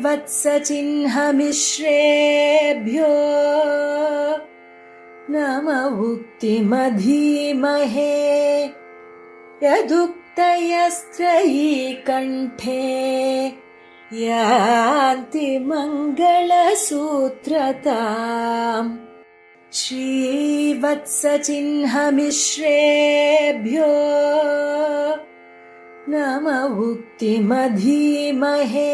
श्रीवत्सचिह्नमिश्रेभ्यो नम उक्तिमधीमहे यदुक्तयस्त्रयी कण्ठे यान्ति मङ्गलसूत्रताम् श्रीवत्सचिह्नमिश्रेभ्यो नम उक्तिमधीमहे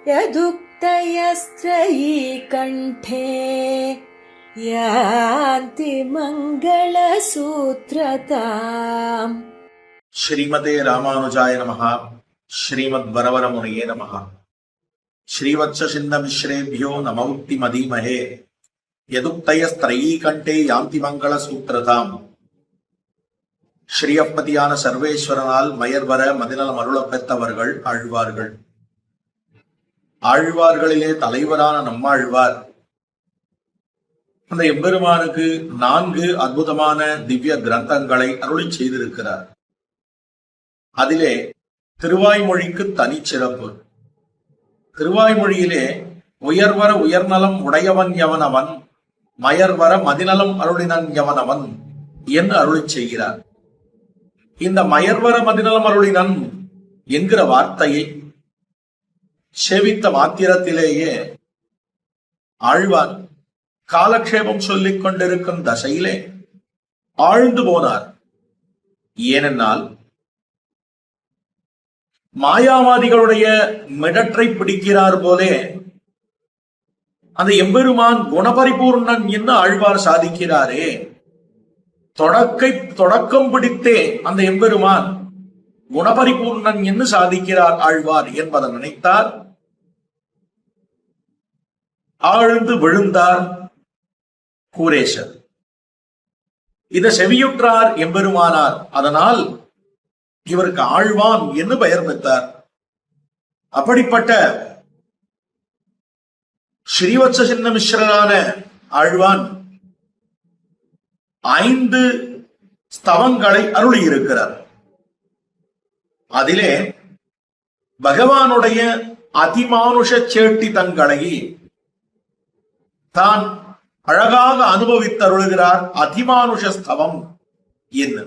यदुक्तयस्त्रयी कण्ठे यान्ति मङ्गलसूत्रताम्। श्रीमते रामानुजाय नमः। श्रीमद्वरवरमुनये नमः। श्रीवत्सचिह्नमिश्रेभ्यो नम उक्तिमधीमहे यदुक्तयस्त्रयी कण्ठे यान्ति मङ्गलसूत्रताम्. ஸ்ரீயப்பதியான சர்வேஸ்வரனால் மயர்வர மதிநலம் அருளப் பெற்றவர்கள் ஆழ்வார்கள். ஆழ்வார்களிலே தலைவரான நம்மாழ்வார் அந்த எம்பெருமானுக்கு 4 அற்புதமான திவ்ய கிரந்தங்களை அருளி செய்திருக்கிறார். அதிலே திருவாய்மொழிக்கு தனி சிறப்பு. திருவாய்மொழியிலே உயர்வர உயர்நலம் உடையவன் எவனவன், மயர்வர மதிநலம் அருளினன் எவனவன் என்று அருளி செய்கிறார். இந்த மயர்வர மதிநலம் அருளினன் என்கிற வார்த்தையை சேவித்த மாத்திரத்திலேயே ஆழ்வார் காலக்ஷேபம் சொல்லிக் கொண்டிருக்கும் தசையிலே ஆழ்ந்து போனார். ஏனென்றால் மாயாவாதிகளுடைய மிடற்றை பிடிக்கிறார் போலே அந்த எம்பெருமான் குணபரிபூர்ணன் என்று ஆழ்வார் சாதிக்கிறாரே, தொடக்கம் பிடித்தே அந்த எம்பெருமான் குணபரிபூர்ணன் என்று சாதிக்கிறார் ஆழ்வார் என்பதை நினைத்தார். ஆழ்ந்து விழுந்தார் கூரேசர். இதை செவியுற்றார் எம்பெருமானார். அதனால் இவருக்கு ஆழ்வான் என்று பெயர் பெற்றார். அப்படிப்பட்ட ஸ்ரீவத்சசின்னமிஸ்ரரான ஆழ்வான் 5 ஸ்தவங்களை அருளி இருக்கிறார். அதிலே பகவானுடைய அதிமானுஷ சேட்டி தங்களை தான் அழகாக அனுபவித்தருளுகிறார். அதிமானுஷ ஸ்தவம் என்ன?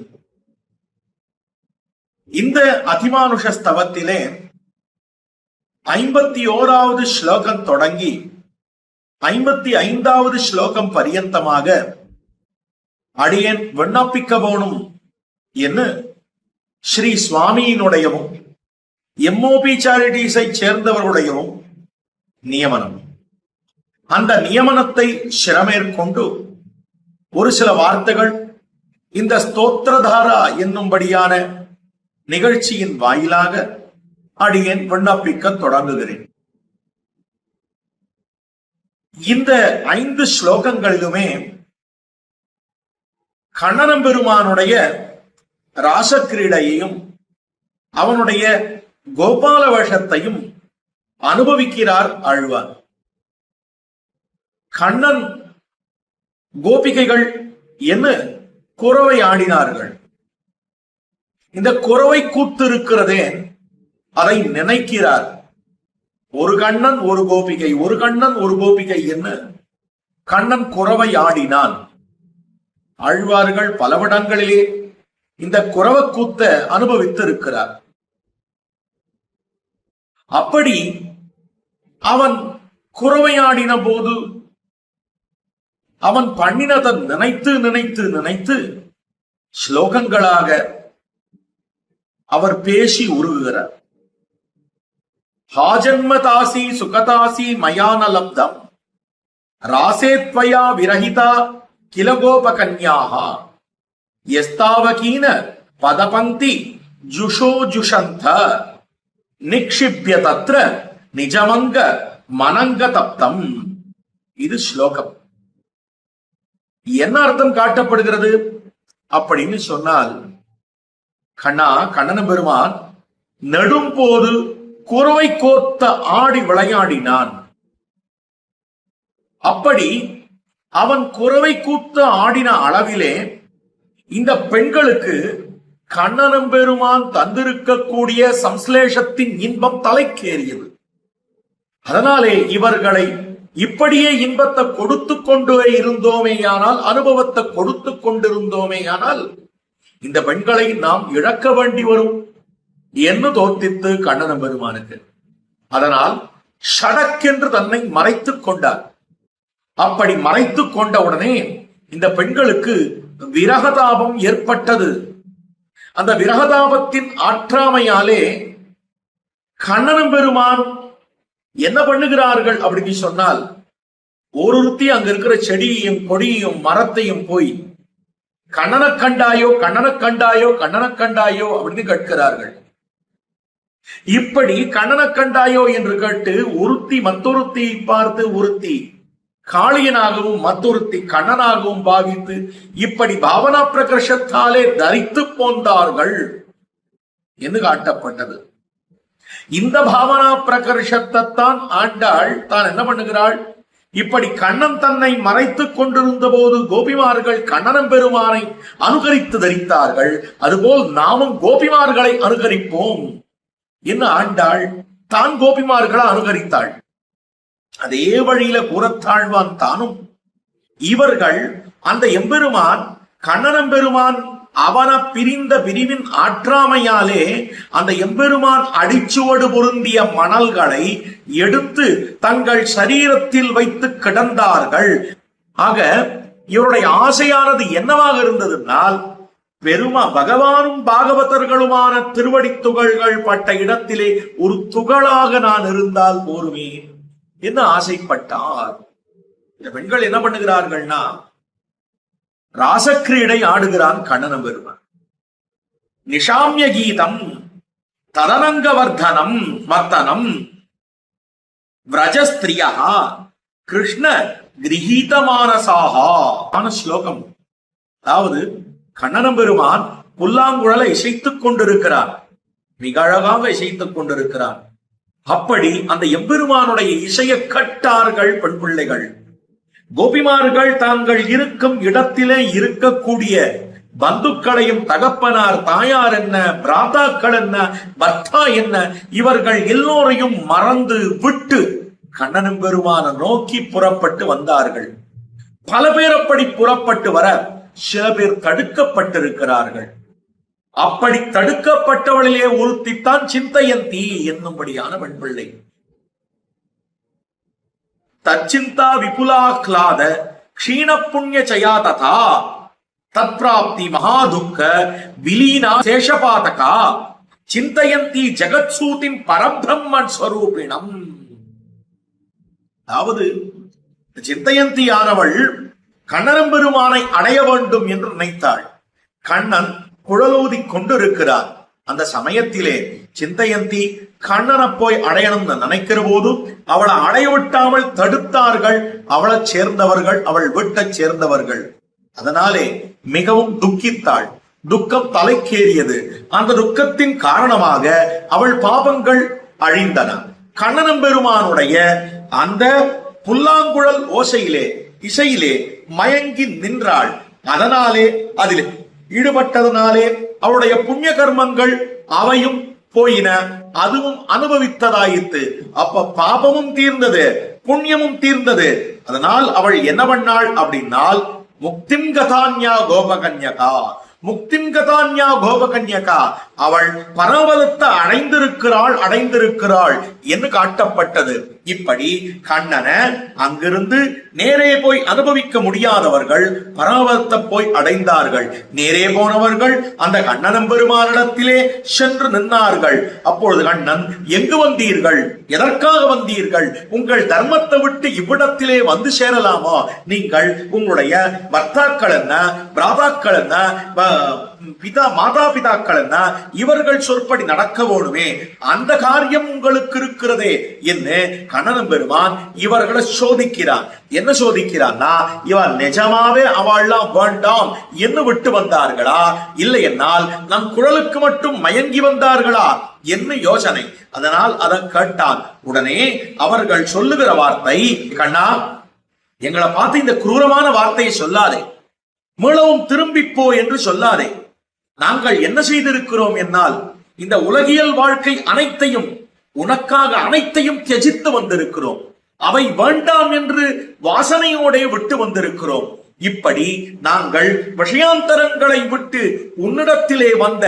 இந்த அதிமானுஷ ஸ்தவத்திலே 51வது ஸ்லோகம் தொடங்கி 55வது ஸ்லோகம் பரியந்தமாக அடியேன் விண்ணப்பிக்க போனும் என்று ஸ்ரீ சுவாமியினுடையவும் எம்ஓபி சாரிட்டிஸை சேர்ந்தவர்களுடையவும் நியமனம். அந்த நியமனத்தை சிரமேற்கொண்டு ஒரு சில வார்த்தைகள் இந்த ஸ்தோத்திரதாரா என்னும்படியான நிகழ்ச்சியின் வாயிலாக அடியேன் விண்ணப்பிக்க தொடங்குகிறேன். இந்த 5 ஸ்லோகங்களிலுமே கண்ணனம்பெருமானுடைய ராசக்கிரீடையையும் அவனுடைய கோபால வேஷத்தையும் அனுபவிக்கிறார் ஆழ்வார். கண்ணன் கோபிகைகள் என்ன குரவை ஆடினார்கள். இந்த குரவை கூத்து இருக்கிறதே அதை நினைக்கிறார். ஒரு கண்ணன் ஒரு கோபிகை, ஒரு கண்ணன் ஒரு கோபிகை என்ன கண்ணன் குரவை ஆடினான். ஆழ்வார்கள் பலவிடங்களிலே இந்த குரவ கூத்த அனுபவித்து இருக்கிறார். அப்படி அவன் குரவையாடின போது அவன் பண்ணினதை நினைத்து நினைத்து நினைத்து ஸ்லோகங்களாக அவர் பேசி உருகுகிறார். ஹாஜன்மதாசி சுகதாசி மயான லப்தம் ராசேத்வயா விரஹிதா கிலகோபகன்யாஹா யஸ்தாவகீன பதபந்தி ஜுஷோ ஜுஷந்த நிக்ஷிப்ய தத்ர நிஜமங்க மனங்க தப்தம். இது ஸ்லோகம். என்ன அர்த்தம் காட்டப்படுகிறது அப்படின்னு சொன்னால், கண்ணன பெருமான் நெடும் போது குரவை கோத்த ஆடி விளையாடினான். அப்படி அவன் குரவை கூத்த ஆடின அளவிலே இந்த பெண்களுக்கு கண்ணனம்பெருமான் தந்திருக்கக்கூடிய சம்ஸ்லேஷத்தின் இன்பம் தலைக்கேறியது. அதனாலே இவர்களை இப்படியே இன்பத்தை கொடுத்து கொண்டே இருந்தோமேயானால், அனுபவத்தை கொடுத்து கொண்டிருந்தோமேயானால் இந்த பெண்களை நாம் இழக்க வேண்டி வரும் என்று தோற்றித்து கண்ணன பெருமானுக்கு. அதனால் ஷடக்கென்று தன்னை மறைத்துக் கொண்டார். அப்படி மறைத்துக் கொண்டவுடனே இந்த பெண்களுக்கு விரகதாபம் ஏற்பட்டது. அந்த விரகதாபத்தின் ஆற்றாமையாலே கண்ணன பெருமான் என்ன பண்ணுகிறார்கள் அப்படின்னு சொன்னால், ஒருத்தி அங்க இருக்கிற செடியையும் கொடியையும் மரத்தையும் போய் கண்ணன கண்டாயோ கண்ணன கண்டாயோ கண்ணன கண்டாயோ அப்படின்னு கேட்கிறார்கள். இப்படி கண்ணன கண்டாயோ என்று கேட்டு ஒருத்தி மற்றொருத்தியை பார்த்து ஒருத்தி காளியனாகவும் மற்றொருத்தி கண்ணனாகவும் பாவித்து இப்படி பாவனா பிரகர்ஷத்தாலே தரித்து போந்தார்கள் என்று காட்டப்பட்டது. இந்த பாவனா பிரகர்ஷத்தான் ஆண்டாள் தான் என்ன பண்ணுகிறாள், இப்படி கண்ணன் தன்னை மறைத்துக் கொண்டிருந்த போது கோபிமார்கள் கண்ணனம் பெருமானை அனுகரித்து தரித்தார்கள், அதுபோல் நாமும் கோபிமார்களை அனுகரிப்போம் என்று ஆண்டாள் தான் கோபிமார்களை அனுகரித்தாள். அதே வழியில கூறத்தாழ்வான் தானும் இவர்கள் அந்த எம்பெருமான் கண்ணனம் பெருமான் அவன பிரிந்த பிரிவின் ஆற்றாமையாலே அந்த எம்பெருமான் அடிச்சுவடு பொருந்திய மணல்களை எடுத்து தங்கள் சரீரத்தில் வைத்து கிடந்தார்கள். ஆக இவருடைய ஆசையானது என்னவாக இருந்ததுனால், பகவானும் பாகவதர்களுமான திருவடி துகள்கள் பட்ட இடத்திலே ஒரு துகளாக நான் இருந்தால் போருமே என்று ஆசைப்பட்டார். இந்த பெண்கள் என்ன பண்ணுகிறார்கள்னா, ராசக்கிரீடை ஆடுகிறான் கண்ணன பெருமான். நிஷாமிய கீதம் ததனங்கவர்தனம் வர்த்தனம் விரஜஸ்திரியா கிருஷ்ண கிரகீதமானசாகா ஸ்லோகம். அதாவது கண்ணன பெருமான் புல்லாங்குழலை இசைத்துக் கொண்டிருக்கிறார், மிக அழகாக இசைத்துக் கொண்டிருக்கிறார். அப்படி அந்த எம்பெருமானுடைய இசையை கட்டார்கள் பெண் பிள்ளைகள். கோபிமார்கள் தாங்கள் இருக்கும் இடத்திலே இருக்கக்கூடிய பந்துக்களையும் தகப்பனார் தாயார் என்ன பிராதாக்கள் என்ன பர்த்தா என்ன இவர்கள் எல்லோரையும் மறந்து விட்டு கண்ணனம் பெருமான நோக்கி புறப்பட்டு வந்தார்கள். பல பேர் அப்படி புறப்பட்டு வர சில பேர் தடுக்கப்பட்டிருக்கிறார்கள். அப்படி தடுக்கப்பட்டவளிலே ஒருத்தித்தான் சிந்தையந்தி என்னும்படியான பெண் பிள்ளை. தச்சிந்தா விபுலாஹ்லாத க்ஷீண புண்ணிய சயா ததா தத்பிராப்தி மகாதுக்க விலீனா சேஷபாதகா சிந்தையந்தி ஜெகத்சூதிம் பரபிரம்மன் ஸ்வரூபிணம். அதாவது சிந்தையந்தி ஆனவள் கண்ணனம் பெருமானை அடைய வேண்டும் என்று நினைத்தாள். கண்ணன் குழலூதி கொண்டிருக்கிறார். அந்த சமயத்திலே சிந்தையந்தி கண்ணனை போய் அடையணும்னு நினைக்கிற போது அவளை அடையவிட்டாமல் தடுத்தார்கள் அவளை சேர்ந்தவர்கள், அவள் வீட்டை சேர்ந்தவர்கள். அதனாலே மிகவும் துக்கித்தாள். துக்கம் தலைக்கேறியது. அந்த துக்கத்தின் காரணமாக அவள் பாபங்கள் அழிந்தன. கண்ணனம் பெருமானுடைய அந்த புல்லாங்குழல் ஓசையிலே இசையிலே மயங்கி நின்றாள். அதனாலே அதில் ஈடுபட்டதனாலே அவளுடைய புண்ணிய கர்மங்கள் அவையும் போயின, அதுவும் அனுபவித்ததாயிற்று. அப்ப பாபமும் தீர்ந்தது, புண்ணியமும் தீர்ந்தது. அதனால் அவள் என்ன பண்ணாள் அப்படின்னால், முக்திம் கதான்யா கோபகன்யகா, முக்திம் கதான்யா கோபகன்யகா, அவள் பரமபதத்தை அடைந்திருக்கிறாள் என்று காட்டப்பட்டது. இப்படி கண்ணனை அங்கிருந்து நேரே போய் அனுபவிக்க முடியாதவர்கள் பரமபதத்தை போய் அடைந்தார்கள். நேரே போனவர்கள் அந்த கண்ணனம் பெருமானிடத்திலே சென்று நின்றார்கள். அப்பொழுது கண்ணன், எங்கு வந்தீர்கள், எதற்காக வந்தீர்கள், உங்கள் தர்மத்தை விட்டு இவ்விடத்திலே வந்து சேரலாமா, நீங்கள் உங்களுடைய பர்த்தாக்கள் என்ன பிராதாக்கள் என்ன மாதா பிதாக்கள் என்ன இவர்கள் சொற்படி நடக்க வேணுமே, அந்த காரியம் உங்களுக்கு இருக்கிறதே என்று கண்ணனம் பெருமான் இவர்களை சோதிக்கிறான். என்ன சோதிக்கிறான்னா, இவர் நிஜமாவே அவள்லாம் வேண்டாம் என்று விட்டு வந்தார்களா, இல்லை என்னால் நம் குழலுக்கு மட்டும் மயங்கி வந்தார்களா என்ன யோசனை. அதனால் அதை கேட்டான். உடனே அவர்கள் சொல்லுகிற வார்த்தை, கண்ணா எங்களை பார்த்து இந்த குரூரமான வார்த்தையை சொல்லாதே, மீளவும் திரும்பிப்போ என்று சொல்லாதே. நாங்கள் என்ன செய்திருக்கிறோம் என்னால் இந்த உலகியல் வாழ்க்கை அனைத்தையும் உனக்காக அனைத்தையும் தியஜித்து வந்திருக்கிறோம். அவை வேண்டாம் என்று வாசனையோட விட்டு வந்திருக்கிறோம். இப்படி நாங்கள் விஷயாந்தரங்களை விட்டு உன்னிடத்திலே வந்த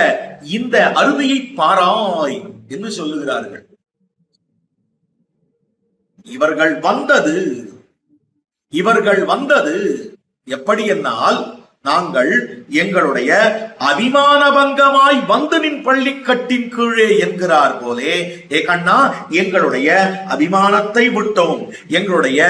இந்த அருமையை பாராய் என்று சொல்லுகிறார்கள். இவர்கள் வந்தது எப்படி என்னால், நாங்கள் எங்களுடைய அபிமான பங்கமாய் வந்து நின் பள்ளிக்கட்டின் கீழே என்கிறார் போலே, ஏ கண்ணா, எங்களுடைய அபிமானத்தை விட்டோம், எங்களுடைய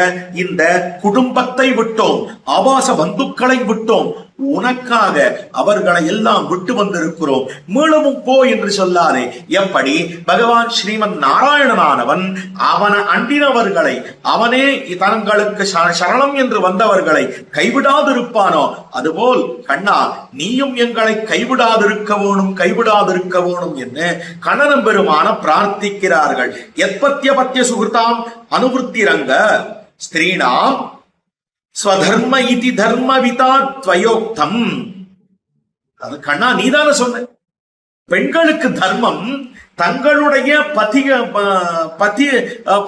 இந்த குடும்பத்தை விட்டோம், ஆபாச பந்துக்களை விட்டோம், உனக்காக அவர்களை எல்லாம் விட்டு வந்திருக்கிறோம், மீளவும் போ என்று சொல்லாதே. எப்படி பகவான் ஸ்ரீமன் நாராயணனானவன் அவனை அண்டினவர்களை, அவனே தங்களுக்கு சரணம் என்று வந்தவர்களை கைவிடாதிருப்பானோ, அதுபோல் கண்ணா நீயும் எங்களை கைவிடாதிருக்க வேணும் என்று கண்ணனம் பெருமான பிரார்த்திக்கிறார்கள். எத்பத்திய பத்திய சுகிருதாம் அனுவருத்திரங்க ஸ்திரீணாம் ஸ்வதர்ம இதி தர்மவிதா துவயோக்தம். அது கண்ணா நீதான சொன்ன, பெண்களுக்கு தர்மம் தங்களுடைய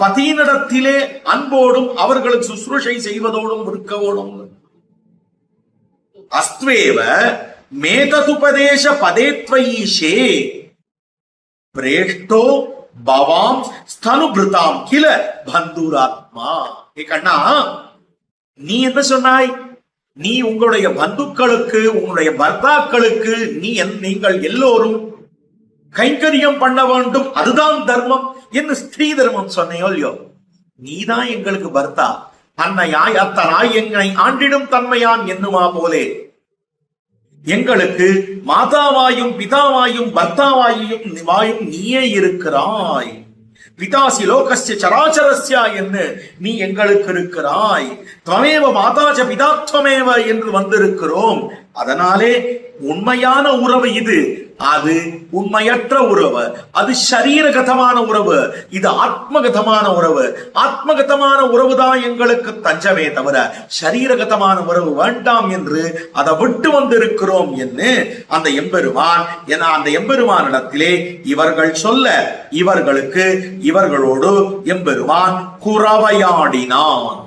பதியினிடத்திலே அன்போடும் அவர்களுக்கு சுசுரூஷை செய்வதோடும் இருக்கவோடும். அஸ்த்வேவ மேததுபதேச பதேத்வயீஷே பிரேஷ்டோ பவாம் ஸ்தனுபிருதாம் கில பந்துராத்மா. ஏ கண்ணா, நீ என்ன சொன்னாய்? நீ உங்களுடைய பந்துக்களுக்கு, உங்களுடைய பர்த்தாக்களுக்கு நீங்கள் எல்லோரும் கைங்கரியம் பண்ண வேண்டும், அதுதான் தர்மம் என்று ஸ்திரீ தர்மம் சொன்னையோ இல்லையோ? நீதான் எங்களுக்கு பர்த்தா, அன்னையாய் அத்தனாய் எங்களை ஆண்டிடும் தன்மையான் என்னுமா போலே எங்களுக்கு மாதாவாயும் பிதாவாயும் பர்த்தாவாயும் நீயே இருக்கிறாய். பிதாசி லோகஸ்ய சராச்சரஸ்யா என்று நீ எங்களுக்கு இருக்கிறாய். துவமேவ மாதாச்ச பிதாத்வமேவ என்று வந்திருக்கிறோம். அதனாலே உண்மையான உறவு இது, அது உண்மையற்ற உறவு, அது சரீரகதமான உறவு, இது ஆத்மகதமான உறவு. ஆத்மகதமான உறவுதான் எங்களுக்கு தஞ்சமே தவிர சரீரகதமான உறவு வேண்டாம் என்று அதை விட்டு வந்திருக்கிறோம் என்று அந்த எம்பெருமானிடத்திலே இவர்கள் சொல்ல, இவர்களோடு எம்பெருமான் குறவையாடினான்.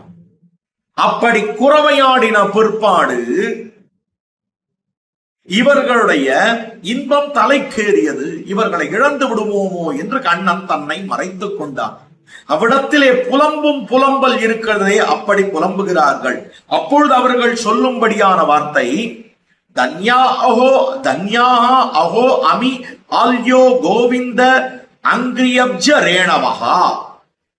அப்படி குறவையாடின பிற்பாடு இவர்களுடைய இன்பம் தலைக்கேறியது. இவர்களை இழந்து விடுவோமோ என்று கண்ணன் தன்னை மறைத்துக் கொண்டான். அவ்விடத்திலே புலம்பல் இருக்கிறதே, அப்படி புலம்புகிறார்கள். அப்பொழுது அவர்கள் சொல்லும்படியான வார்த்தை, தன்யாஹ அஹோ அமி ஆல்யோ கோவிந்த அங்கிரியப்ஜ ரேணவஹா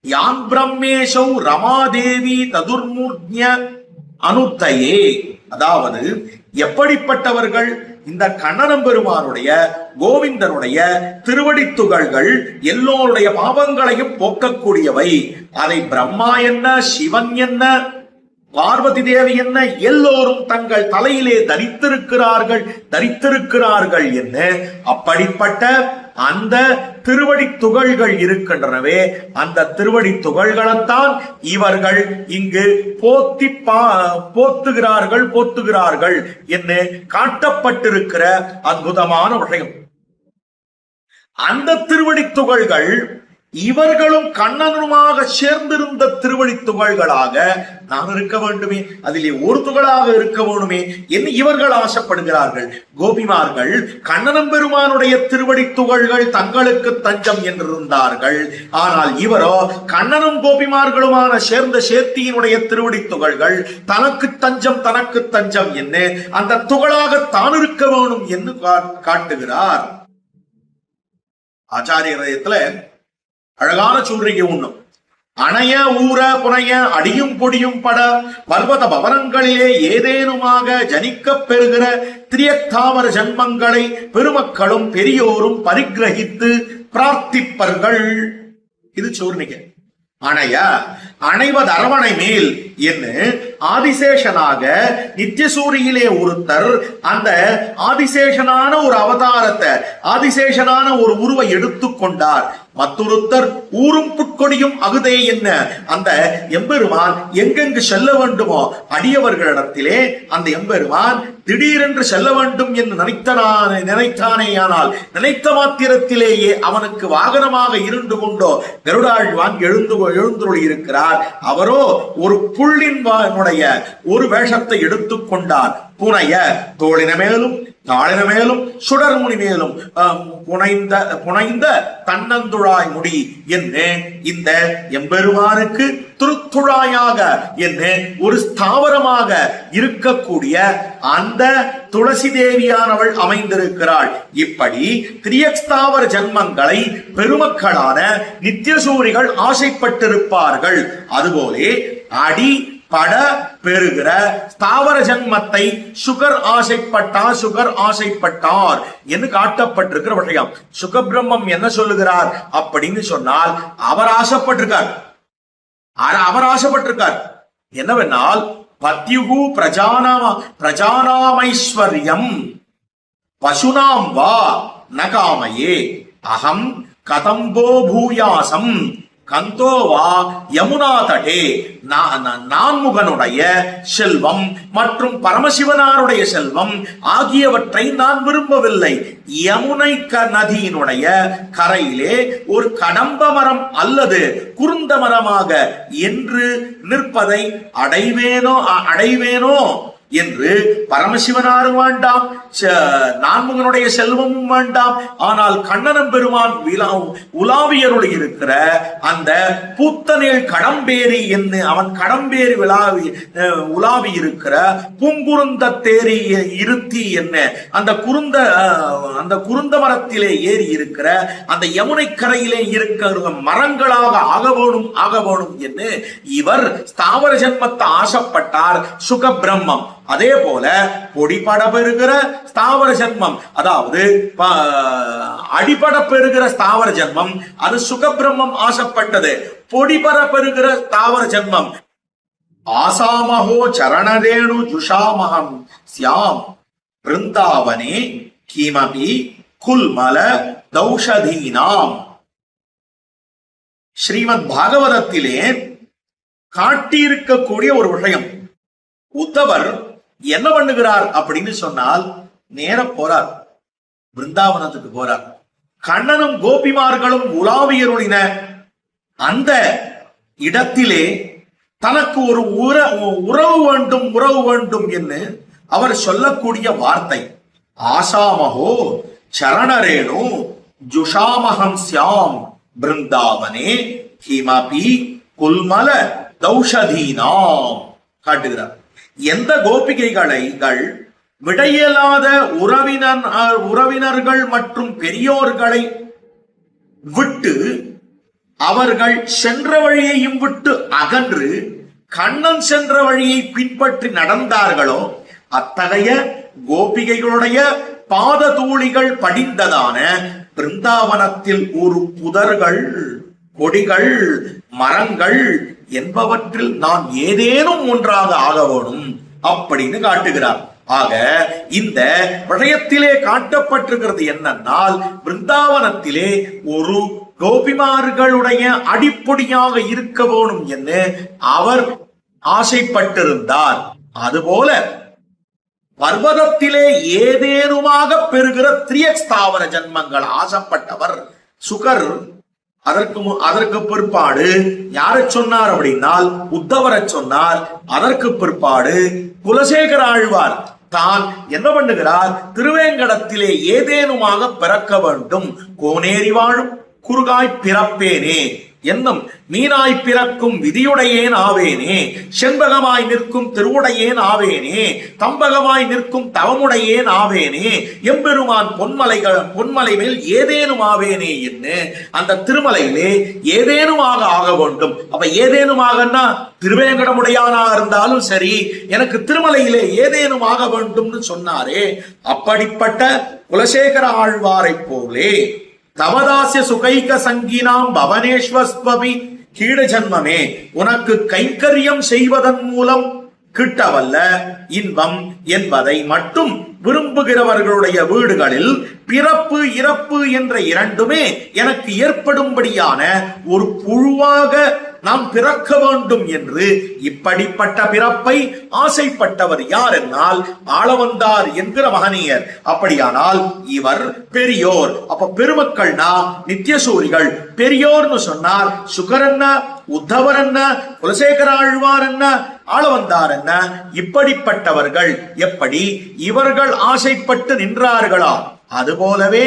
யான் பிரம்மேஷௌ ரமாதேவி ததுர்மூர்த்ய அனுத்தையே. அதாவது எப்படிப்பட்டவர்கள்? இந்த கண்ணனம் பெருமானுடைய கோவிந்தனுடைய திருவடி துகள்கள் எல்லோருடைய பாவங்களையும் போக்கக்கூடியவை. அதை பிரம்மா என்ன, சிவன் என்ன, பார்வதி தேவி என்ன, எல்லோரும் தங்கள் தலையிலே தரித்திருக்கிறார்கள் என்ன. அப்படிப்பட்ட அந்த திருவடி துகள்கள் இருக்கின்றனவே, அந்த திருவடி துகள்களைத்தான் இவர்கள் இங்கு போத்துகிறார்கள் என்று காட்டப்பட்டிருக்கிற அற்புதமான விஷயம். அந்த திருவடி துகள்கள் இவர்களும் கண்ணனுமாக சேர்ந்திருந்த திருவடி துகள்களாக நான் இருக்க வேண்டுமே, அதிலே ஒரு துகளாக இருக்க வேண்டுமே என்று இவர்கள் ஆசைப்படுகிறார்கள். கோபிமார்கள் கண்ணனம் பெருமானுடைய திருவடி துகள்கள் தங்களுக்கு தஞ்சம் என்றிருந்தார்கள். ஆனால் இவரோ கண்ணனும் கோபிமார்களுமான சேர்ந்த சேர்த்தியினுடைய திருவடி துகள்கள் தனக்கு தஞ்சம் என்று அந்த துகளாக தான் இருக்க வேணும் என்று காட்டுகிறார். ஆச்சாரியத்துல அழகான சூழ்நிலை உண்ணும். அணைய ஊர புனைய அடியும் பொடியும் பட பர்வத பவனங்களிலே ஏதேனுமாக ஜனிக்கப் பெறுகிற திரியத்தாவர ஜன்மங்களை பெருமக்களும் பெரியோரும் பரிகிரகித்து பிரார்த்திப்பர்கள். இது சூர்ணிகை. அணைவது அரவணை மேல் என்று ஆதிசேஷனாக நித்தியசூரியிலே ஒருத்தர் அந்த ஆதிசேஷனான ஒரு அவதாரத்தை, ஆதிசேஷனான ஒரு உருவை எடுத்துக்கொண்டார். மத்துருத்தர் ஊரும் புட்கொடியும் அகுதே என்ன. அந்த எம்பெருமான் எங்கெங்கு செல்ல வேண்டுமோ அடியவர்களிடத்திலே அந்த எம்பெருமான் திடீரென்று செல்ல வேண்டும் என்று நினைத்தானேயானால் நினைத்த மாத்திரத்திலேயே அவனுக்கு வாகனமாக இருந்து கொண்டோ கருடாழ்வான் எழுந்துருளி இருக்கிறார். அவரோ ஒரு புள்ளின் ஒரு வேஷத்தை எடுத்துக் கொண்டார். புனைய தோளின மேலும் தாளின மேலும் சுடர்முனி மேலும் புனைந்த தன்னந்துழாய் முடி என்று இந்த எம்பெருமானுக்கு திருத்துழாயாக என்று ஒரு ஸ்தாவரமாக இருக்கக்கூடிய அந்த துளசி தேவியானவள் அமைந்திருக்கிறாள். இப்படி திரியஸ்தாவர ஜன்மங்களை பெருமக்களான நித்தியசூரிகள் ஆசைப்பட்டிருப்பார்கள். அதுபோலே அடி பட பெறுகிற ஸ்தாவர ஜன்மத்தை சுகர் ஆசைப்பட்டார் என்று காட்டப்பட்டிருக்கிற விஷயம். சுகபிரம்மம் என்ன சொல்லுகிறார் அப்படின்னு சொன்னால் அவர் ஆசைப்பட்டிருக்கார் என்னவென்னால் பத்யுகு பிரஜானாமைஸ்வர்யம் பசுனாம் வா நகாமயே அகம் கதம்போ பூயாசம் கந்தோவா யமுனா தடே. நான்முகனுடைய செல்வம் மற்றும் பரமசிவனாருடைய செல்வம் ஆகியவற்றை நான் விரும்பவில்லை. யமுனை நதியினுடைய கரையிலே ஒரு கடம்ப மரம் அல்லது குருந்த மரமாக என்று நிற்பதை அடைவேனோ என்று பரமசிவனாரும் வேண்டாம், நான்முகனுடைய செல்வமும் வேண்டாம். ஆனால் கண்ணனம் பெருமான் உலாவியருள் இருக்கிற அந்த பூத்தனில் கடம்பேரி என்று அவன் கடம்பேரி உலாவி இருக்கிற பூங்குருந்த தேரி இருத்தி என்ன அந்த குருந்த மரத்திலே ஏறி இருக்கிற அந்த யமுனை கரையிலே இருக்கிற மரங்களாக ஆக வேணும் என்று இவர் ஸ்தாவர ஜன்மத்தை ஆசைப்பட்டார் சுகபிரம்மம். அதே போல பொடிபட பெறுகிற ஸ்தாவர ஜன்மம், அதாவது அடிபட பெறுகிற ஸ்தாவர ஜன்மம் அது சுகபிரம்மம் ஆசைப்பட்டது. பொடிபட பெறுகிற ஸ்தாவர ஜன்மம் ஆசாமஹோ சரணரேணு ஜுஷாமஹம் ஸ்யாம் பிருந்தாவனே கிமபி குல்மல தௌஷதீனாம். ஸ்ரீமத் பாகவதத்திலே காட்டியிருக்கக்கூடிய ஒரு விஷயம். உத்தவர் என்ன பண்ணுகிறார் அப்படின்னு சொன்னால் நேர போறார், பிருந்தாவனத்துக்கு போறார். கண்ணனும் கோபிமார்களும் உலாவியருளின அந்த இடத்திலே தனக்கு ஒரு உறவு வேண்டும் என்று அவர் சொல்லக்கூடிய வார்த்தை ஆசாமஹோ சரணரேணு ஜுஷாமஹம் ஸ்யாம் பிருந்தாவனே கிமபி குல்மல தௌஷதீனாம் காட்டுகிறார். எந்த கோபிகைகள் விடையில்லாத உறவினர்கள் மற்றும் பெரியோர்களை விட்டு அவர்கள் சென்ற வழியையும் விட்டு அகன்று கண்ணன் சென்ற வழியை பின்பற்றி நடந்தார்களோ அத்தகைய கோபிகைகளுடைய பாத தூளிகள் படிந்ததான பிருந்தாவனத்தில் ஒரு புதர்கள், கொடிகள், மரங்கள் என்பவற்றில் நான் ஏதேனும் ஒன்றாக ஆக வேணும் அப்படின்னு காட்டுகிறார். ஆக இந்த விஷயத்திலே காட்டப்பட்டிருக்கிறது என்னன்னால் பிருந்தாவனத்திலே ஒரு கோபிமார்களுடைய அடிப்பொடியாக இருக்க வேணும் என்று அவர் ஆசைப்பட்டிருந்தார். அதுபோல பர்வதத்திலே ஏதேனுமாக பெறுகிற திரியஸ்தாவர ஜன்மங்கள் ஆசைப்பட்டவர் சுகர். அதற்கு பிற்பாடு யாரை சொன்னார் அப்படின்னால் உத்தவரை சொன்னார். அதற்கு பிற்பாடு குலசேகர ஆழ்வார் தான் என்ன பண்ணுகிறார், திருவேங்கடத்திலே ஏதேனுமாக பிறக்க வேண்டும், கோனேரி வாழும் குறுகாய் பிறப்பேனே என்னும் மீனாய் பிறக்கும் விதியுடையேன் ஆவேனே, செண்பகமாய் நிற்கும் திருவுடையேன் ஆவேனே, தம்பகமாய் நிற்கும் தவமுடையேன் ஆவேனே, எம்பெருமான் பொன்மலை மேல் ஏதேனும் ஆவேனே என்று அந்த திருமலையிலே ஏதேனுமாக ஆக வேண்டும். அப்ப ஏதேனுமாகன்னா திருவேங்கடமுடையானா இருந்தாலும் சரி, எனக்கு திருமலையிலே ஏதேனும் ஆக வேண்டும்னு சொன்னாரே. அப்படிப்பட்ட குலசேகர ஆழ்வாரை போலே தவதாசிய சுகைக சங்கினாம் பவனேஸ்வஸ்வபி கீழ ஜன்மமே, உனக்கு கைங்கரியம் செய்வதன் மூலம் கிட்டவல்ல இன்பம் என்பதை மட்டும் விரும்புகிறவர்களுடைய வீடுகளில் பிறப்பு இறப்பு என்ற இரண்டுமே எனக்கு ஏற்படும்படியான ஒரு புழுவாக நாம் பிறக்க வேண்டும் என்று இப்படிப்பட்ட பிறப்பை ஆசைப்பட்டவர் யார் என்னால் ஆளவந்தார் என்கிற மகனியர். அப்படியானால் இவர் பெரியோர். அப்ப பெருமக்கள்னா நித்தியசூரிகள். பெரியோர்னு சொன்னார் சுகர் என்ன, உத்தவர் என்ன, குலசேகர ஆழ்வார் என்ன, ஆளவந்தார் என்ன, இப்படிப்பட்டவர்கள் எப்படி இவர்கள் ஆசைப்பட்டு நின்றார்களா அதுபோலவே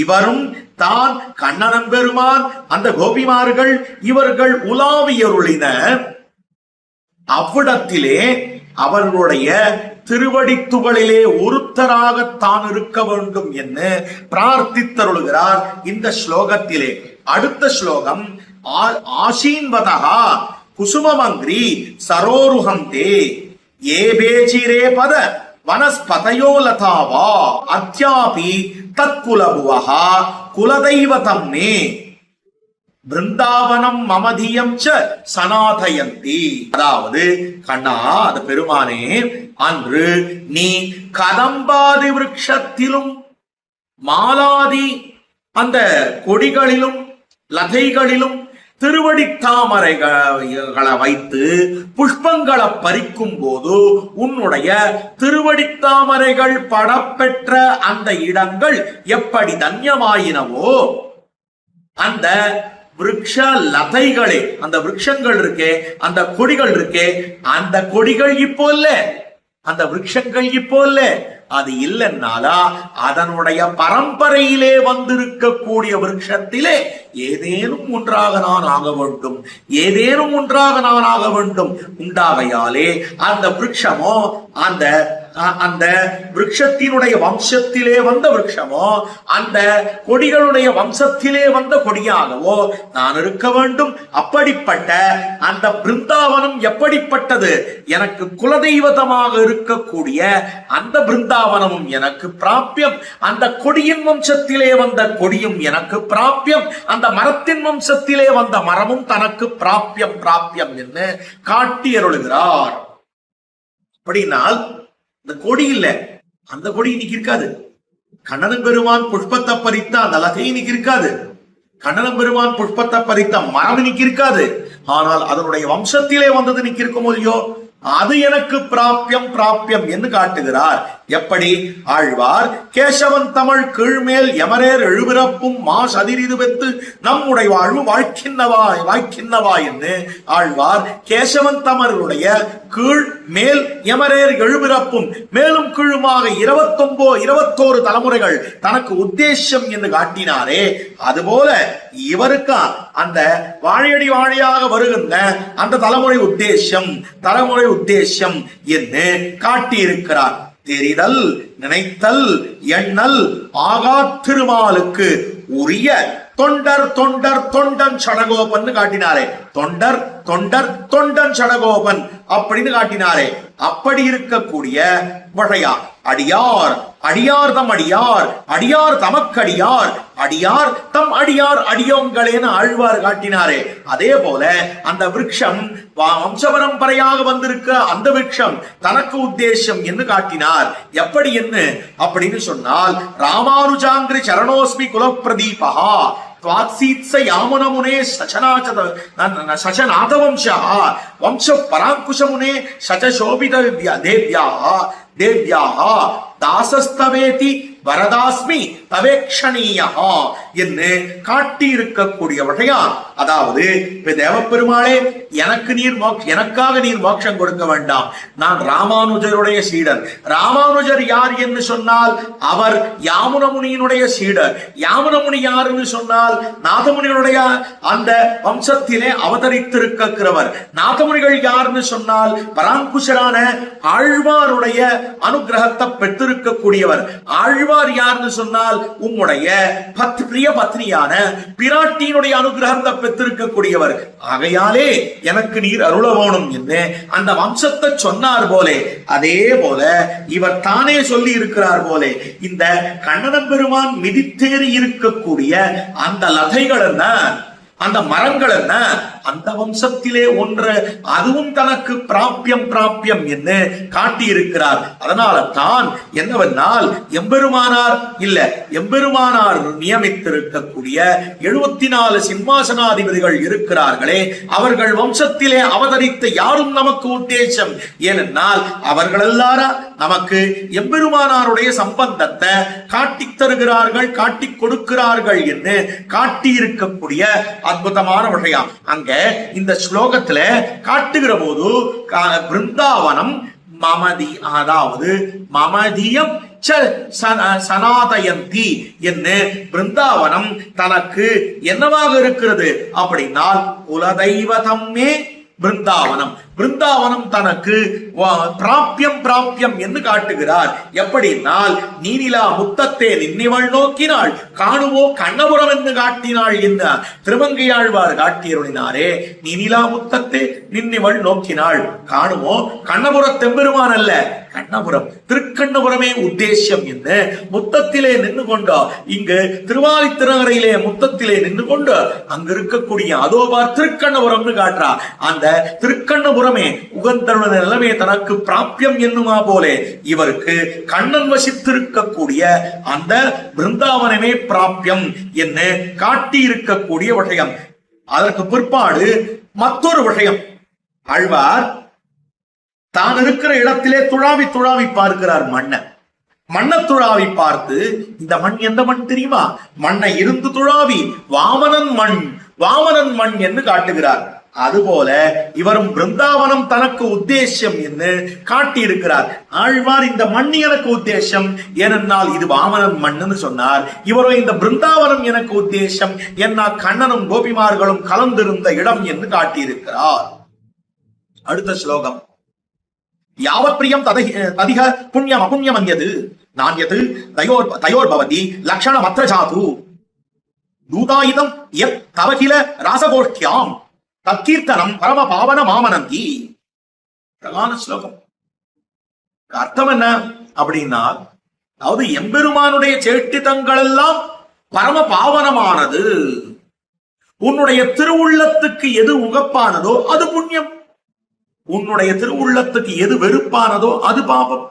இவரும் தான் கண்ணனம் பெருமான் அந்த கோபிமார்கள் இவர்கள் உலாவியருளின அவ்விடத்திலே அவர்களுடைய திருவடித்துகளிலே ஒருத்தராக தான் இருக்க வேண்டும் என்று பிரார்த்தித்தருளுகிறார் இந்த ஸ்லோகத்திலே. அடுத்த ஸ்லோகம் ஆசீன்வதா குசுமமங்கிரி சரோருஹந்தே ஏ பேச்சிரே பத வனஸ்பதயோ லதாவா அத்யாபி தத்குலபுவஹா குலதெய்வதம் மே பிருந்தாவனம் மமதியம் ச சனாதயந்தி. அதாவது கண்ணா, அது பெருமானே, அன்று நீ கதம்பாதி விருட்சத்திலும் மாலாதி அந்த கொடிகளிலும் லதைகளிலும் திருவடி தாமரைகளை வைத்து புஷ்பங்களை பறிக்கும் போது உன்னுடைய திருவடி தாமரைகள் படப்பெற்ற அந்த இடங்கள் எப்படி தன்யமாயினவோ அந்த விருட்ச லதைகளே, அந்த விருட்சங்கள் இருக்கே, அந்த கொடிகள் இருக்கே, அந்த கொடிகள் இப்போ இல்ல, அந்த விருட்சங்கள் இப்போ இல்ல. அது இல்லைன்னாலா அதனுடைய பரம்பரையிலே வந்திருக்கக்கூடிய விருட்சத்திலே ஏதேனும் ஒன்றாக நான் ஆக வேண்டும், ஏதேனும் ஒன்றாக நான் ஆக வேண்டும். உண்டாகையாலே அந்த விருட்சமோ அந்த அந்த விருட்சத்தினுடைய வம்சத்திலே வந்த விருட்சமோ அந்த கொடிகளுடைய வம்சத்திலே வந்த கொடியாகவோ நான் இருக்க வேண்டும். அப்படிப்பட்ட அந்த பிருந்தாவனம் எப்படிப்பட்டது? எனக்கு குலதெய்வதமாக இருக்கக்கூடிய அந்த பிருந்தாவனமும் எனக்கு பிராபியம், அந்த கொடியின் வம்சத்திலே வந்த கொடியும் எனக்கு பிராபியம், அந்த மரத்தின் வம்சத்திலே வந்த மரமும் தனக்கு பிராபியம் பிராபியம் என்று காட்டி அருளுகிறார். அப்படினால் இந்த கொடி இல்ல, அந்த கொடி இன்னைக்கு இருக்காது. கண்ணனம் பெருமான் புஷ்பத்தை பறித்த அந்த லதை இன்னைக்கு இருக்காது. கண்ணனம் பெருமான் புஷ்பத்தை பறித்த மரம் இன்னைக்கு இருக்காது. ஆனால் அதனுடைய வம்சத்திலே வந்தது இன்னைக்கு இருக்கும் இல்லையோ, அது எனக்கு பிராபியம் பிராபியம் என்று காட்டுகிறார். எப்படி? ஆழ்வார் கேசவன் தமிழ் கீழ்மேல் எமரேர் எழுபிறப்பும் மாஸ் அதிரிது பெற்று நம்முடைய வாழ்வு வாழ்க்கின்னவாய் வாய்க்கின்னவாய் என்று ஆழ்வார் கேசவன் தமிழுடைய கீழ் மேல் எமரேர் எழுபிறப்பும் மேலும் கீழுமாக 21 தலைமுறைகள் தனக்கு உத்தேசம் என்று காட்டினாரே, அதுபோல இவருக்கு அந்த வாழையடி வாழையாக வருகின்ற அந்த தலைமுறை உத்தேசம் என்று காட்டியிருக்கிறார். தெரிதல், நினைத்தல், எண்ணல் ஆகா திருமாலுக்கு உரிய தொண்டர் தொண்டர் தொண்டன் சடகோபன் காட்டினாரே. தொண்டர் தொண்டர் தொண்டன் சடகோபன் அப்படின்னு காட்டினாரே. அப்படி இருக்கக்கூடிய வகையா அடியார், அடியார் தம் அடியார், அடியார் தமக்கடியார், அடியார் தம் அடியார் அடியோங்களேன்னு ஆழ்வார் காட்டினாரே. அதே போல அந்த விருட்சம் வம்ச பரம்பரையாக வந்திருக்க அந்த விருட்சம் தனக்கு உத்தேசம் என்று காட்டினார். எப்படி என்று அப்படின்னு சொன்னால் ராமானுஜாங்கிரி சரணோஸ்மி குலப்பிரதீபஹா त्वात्सीत्स यामुनमुने सचनाथ वंश परांकुशमुने सचशोभित देव्याः दासस्तवेति வரதாஸ்மி தவேக்ஷணீயா என்று காட்டி இருக்கக்கூடிய வகையான். அதாவது தேவப்பெருமாளே, எனக்காக நீர் மோட்சம் கொடுக்க வேண்டாம், நான் ராமானுஜருடைய சீடர். ராமானுஜர் யார் என்று சொன்னால் அவர் யாமுனமுனியினுடைய சீடர். யாமுனமுனி யார் என்று சொன்னால் நாதமுனிகளுடைய அந்த வம்சத்திலே அவதரித்திருக்கிறவர். நாதமுனிகள் யாருன்னு சொன்னால் பராங்குஷரான ஆழ்வாருடைய அனுகிரகத்தை பெற்றிருக்கக்கூடியவர். ஆழ்வார் யார்னு சொன்னால் உம்முடைய பிரிய பத்னியான பிராட்டியினுடைய அனுகிரகத்தை பெற்றிருக்கக்கூடியவர். ஆகையாலே எனக்கு நீர் அருள வேணும் என்று அந்த வம்சத்தை சொன்னார் போலே, அதே போல இவர் தானே சொல்லி இருக்கிறார் போலே இந்த கண்ணனம் பெருமான் மிதித்தேறி இருக்கக்கூடிய அந்த லதைகள் என்ன, அந்த மரங்கள் என்ன, அந்த வம்சத்திலே ஒன்று அதுவும் தனக்கு பிராபியம் பிராபியம் என்று காட்டியிருக்கிறார். அதனால தான் என்னவென்னால் எம்பெருமானார் எம்பெருமானார் நியமித்திருக்கக்கூடிய 74 சிம்மாசனாதிபதிகள் இருக்கிறார்களே, அவர்கள் வம்சத்திலே அவதரித்த யாரும் நமக்கு உத்தேசம். ஏனென்றால் அவர்கள் எல்லாரும் நமக்கு எம்பெருமானாருடைய சம்பந்தத்தை காட்டித் தருகிறார்கள், காட்டிக் கொடுக்கிறார்கள் என்று காட்டியிருக்கக்கூடிய அற்புதமான விஷயம் அங்க இந்த ஸ்லோகத்துல காட்டுகிற போது பிருந்தாவனம் மமதி, அதாவது மமதியம் சனாதயந்தி என்று பிருந்தாவனம் தனக்கு என்னவாக இருக்கிறது அப்படின்னால் குலதெய்வதம்மே பிருந்தாவனம். பிருந்தாவனம் தனக்கு பிராபியம் பிராபியம் என்று காட்டுகிறார். எப்படினால் நீனிலா முத்தத்தே நின்னிவள் நோக்கினாள் காணுவோ கண்ணபுரம் என்று காட்டினாள் என்ன திருமங்கையாழ்வார் காட்டியருளினாரே. நீனிலா முத்தத்தே நின்னிவள் நோக்கினாள் காணுவோ கண்ணபுரம் தெம்பெருமான் அல்ல, கண்ணபுரம் திருக்கண்ணபுரமே உத்தேசியம் என்று முத்தத்திலே நின்று கொண்டோ இங்கு திருவாலி திருநகரையிலே முத்தத்திலே நின்று கொண்டு அங்கு இருக்கக்கூடிய அதோபார் திருக்கண்ணபுரம்னு காட்டுறா. அந்த திருக்கண்ணபுரமே உகந்தருள நிலைமை தனக்கு பிராபியம் என்னுமா போலே இவருக்கு கண்ணன் வசித்திருக்கக்கூடிய அந்த பிருந்தாவனமே பிராபியம் என்று காட்டி இருக்கக்கூடிய விஷயம். அதற்கு பிற்பாடு மற்றொரு விஷயம், ஆழ்வார் தான் இருக்கிற இடத்திலே துழாவி துழாவி பார்க்கிறார் மண்ணை துழாவி பார்த்து, இந்த மண் எந்த மண் தெரியுமா? மண்ணை இருந்து துழாவி வாமனன் மண் என்று காட்டுகிறார். அதுபோல இவரும் பிருந்தாவனம் தனக்கு உத்தேசம் என்று காட்டியிருக்கிறார். ஆழ்வார் இந்த மண் எனக்கு உத்தேசம் ஏனென்றால் இது வாமனன் மண்ணுன்னு சொன்னார். இவரோ இந்த பிருந்தாவனம் எனக்கு உத்தேசம் என்ன கண்ணனும் கோபிமார்களும் கலந்திருந்த இடம் என்று காட்டியிருக்கிறார். அடுத்த ஸ்லோகம், யாவத் பிரியம் ததிக புண்ணியம் அபுண்ணியம் அன்யது நான்யது தயோர் பவதி லக்ஷண மத்ர ஜாது தூதாயுதம் யத் தவகில ராசகோஷ்டியாம் தக்கீர்த்தனம் பரம பாவன மாமனந்தி. பிரகான ஸ்லோகம். அர்த்தம் என்ன அப்படின்னா, அதாவது எம்பெருமானுடைய சேட்டிதங்கள் எல்லாம் பரம பாவனமானது. உன்னுடைய திருவுள்ளத்துக்கு எது உகப்பானதோ அது புண்ணியம், உன்னுடைய திருவுள்ளத்துக்கு எது வெறுப்பானதோ அது பாவம்.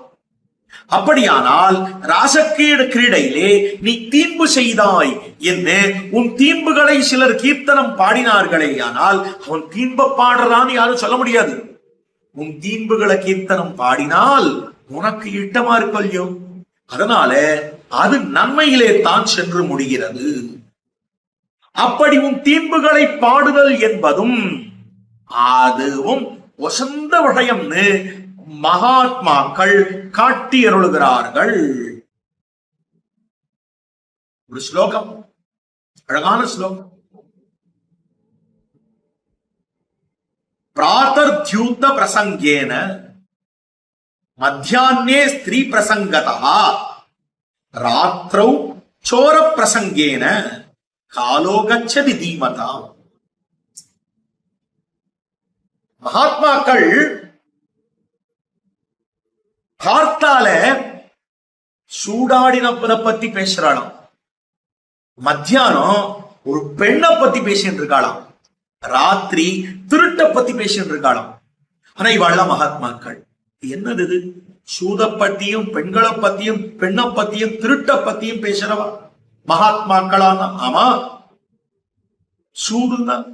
அப்படியானால் ராசக்கீடு கிரீடையிலே நீ தீன்பு செய்தாய் என்று உன் தீன்புகளை சிலர் கீர்த்தனம் பாடினார்களே, ஆனால் அவன் தீன்ப பாடுறான்னு யாரும் சொல்ல முடியாது. உன் தீன்புகளை கீர்த்தனம் பாடினால் உனக்கு இட்டமா இருக்கல்யோ, அதனால அது நன்மையிலே தான் சென்று முடிகிறது. அப்படி உன் தீன்புகளை பாடுதல் என்பதும் அதுவும் வசந்த விஷயம்னு மகாத்மாக்கள் காட்டி அருளுகிறார்கள். ஒரு ஸ்லோகம், அழகான ஸ்லோகம். பிராதர்த்யூத்த பிரசங்கேன மத்தியான்னே ஸ்திரீ பிரசங்கதா ராத்திரௌ சோர பிரசங்கேன காலோ கச்சதி தீமதா. மகாத்மாக்கள் பார்த்தால சூடாடினப்பதை பத்தி பேசுறாளாம், மத்தியானம் ஒரு பெண்ணை பத்தி பேசிட்டு இருக்காளாம், ராத்திரி திருட்ட பத்தி பேசிட்டு இருக்காளாம். ஆனா இவாள்லாம் மகாத்மாக்கள். என்னது இது? சூத பத்தியும் பெண்களை பத்தியும் பெண்ணை பத்தியும் திருட்ட பத்தியும் பேசுறவா மகாத்மாக்களான? ஆமா, சூதுதான்.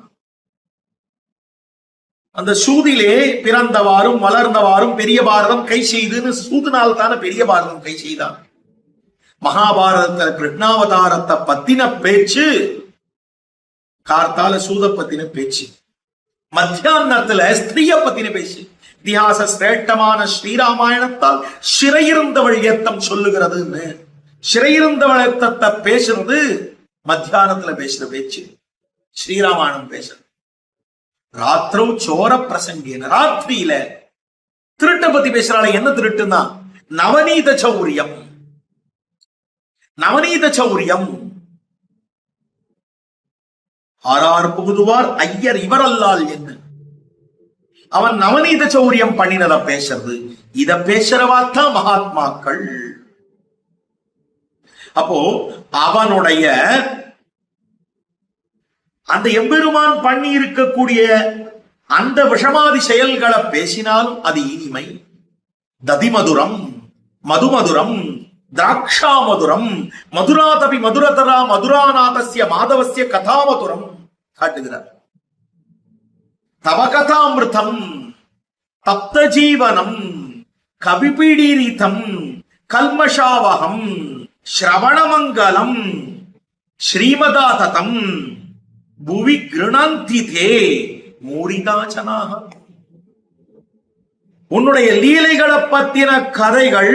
அந்த சூதிலே பிறந்தவாறும் வளர்ந்தவாறும் பெரிய பாரதம் கை செய்துன்னு சூதுனால் தானே பெரிய பாரதம் கை செய்தான். மகாபாரதத்துல கிருஷ்ணாவதாரத்தை பத்தின பேச்சு, கார்த்தால சூத பத்தின பேச்சு, மத்தியானத்துல ஸ்திரீய பத்தின பேச்சு. இதிகாச சிரேஷ்டமான ஸ்ரீராமாயணத்தால் சிறையிருந்தவள் ஏத்தம் சொல்லுகிறதுன்னு சிறையிருந்தவள் ஏத்தத்தை பேசுறது மத்தியானத்துல பேசுற பேச்சு, ஸ்ரீராமாயணம் பேசுறது. ராத்திரோ சோர பிரசங்கேன, ராத்திரியில திருட்ட பத்தி பேசுறாள். என்ன திருட்டுன்னா நவநீத சௌரியம். நவநீத சௌரியம் ஆறார் புகுதுவார் ஐயர் இவரல்லால் என்ன, அவன் நவநீத சௌரியம் பண்ணினத பேசுறது. இத பேசுறவாத்தான் மகாத்மாக்கள். அப்போ அவனுடைய அந்த எம்பெருமான் பண்ணி இருக்கக்கூடிய அந்த விஷமாதி செயல்களை பேசினாலும் அது இனிமை. ததிமதுரம், மதுமதுரம், திராட்சா மதுரம், மதுராதபி மதுரதரா மதுராநாதஸ்ய மாதவஸ்ய கதாமதுரம் காட்டுகிறார். தவகதாமிருதம், தப்த ஜீவனம், கவிபீடீரிதம், கல்மஷாவகம், ஸ்ரவணமங்கலம், ஸ்ரீமதாததம், புவி கிருணந்தி தே மூரிதாச்சனாக. உன்னுடைய லீலைகளை பத்தின கதைகள்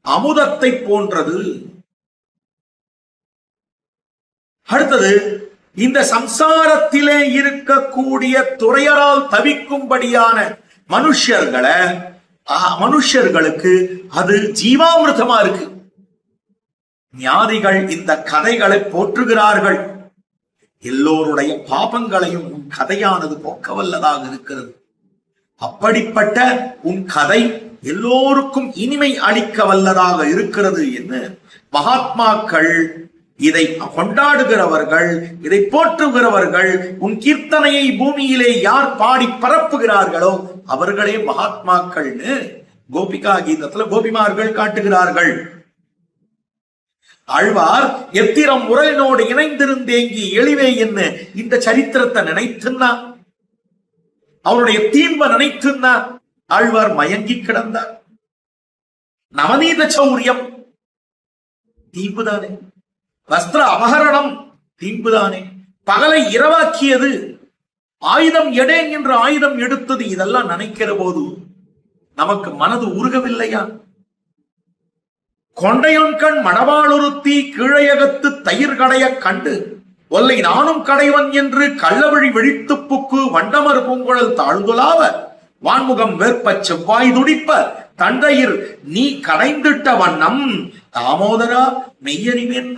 அமுதத்தை போன்றது. அடுத்தது, இந்த சம்சாரத்திலே இருக்கக்கூடிய துறையரால் தவிக்கும்படியான மனுஷர்களுக்கு அது ஜீவாமிருதமா இருக்கு. ஞானிகள் இந்த கதைகளை போற்றுகிறார்கள். எல்லோருடைய பாபங்களையும் உன் கதையானது போக்க வல்லதாக இருக்கிறது. அப்படிப்பட்ட உன் கதை எல்லோருக்கும் இனிமை அளிக்க வல்லதாக இருக்கிறது என்று மகாத்மாக்கள், இதை கொண்டாடுகிறவர்கள், இதை போற்றுகிறவர்கள், உன் கீர்த்தனையை பூமியிலே யார் பாடி பரப்புகிறார்களோ அவர்களே மகாத்மாக்கள்னு கோபிகா கீதத்துல கோபிமார்கள் காட்டுகிறார்கள். ஆழ்வார் எத்திரம் உரையினோடு இணைந்திருந்தேங்கி எளிவே என்ன இந்த சரித்திரத்தை நினைத்துன்னா, அவருடைய தீம்ப நினைத்துன்னா ஆழ்வார் மயங்கி கிடந்தார். நவநீத சௌரியம் தீம்புதானே, வஸ்திர அபகரணம் தீம்புதானே, பகலை இரவாக்கியது, ஆயுதம் எடேன் என்று ஆயுதம் எடுத்தது, இதெல்லாம் நினைக்கிற போது நமக்கு மனது உருகவில்லையா? கொண்டையொன்கண் மணவாளுறுத்தி கீழையகத்து தயிர் கடைய கண்டு ஒல்லை நானும் கடைவன் என்று கள்ளவழி வெடித்து புக்கு வண்டமர் பூங்குழல் தாழ்ந்துலாவ வான்முகம் வேற்ப செவ்வாய் துடிப்ப தந்தையர் நீ கடைந்திட்ட வண்ணம் தாமோதரா மெய்யறிவன்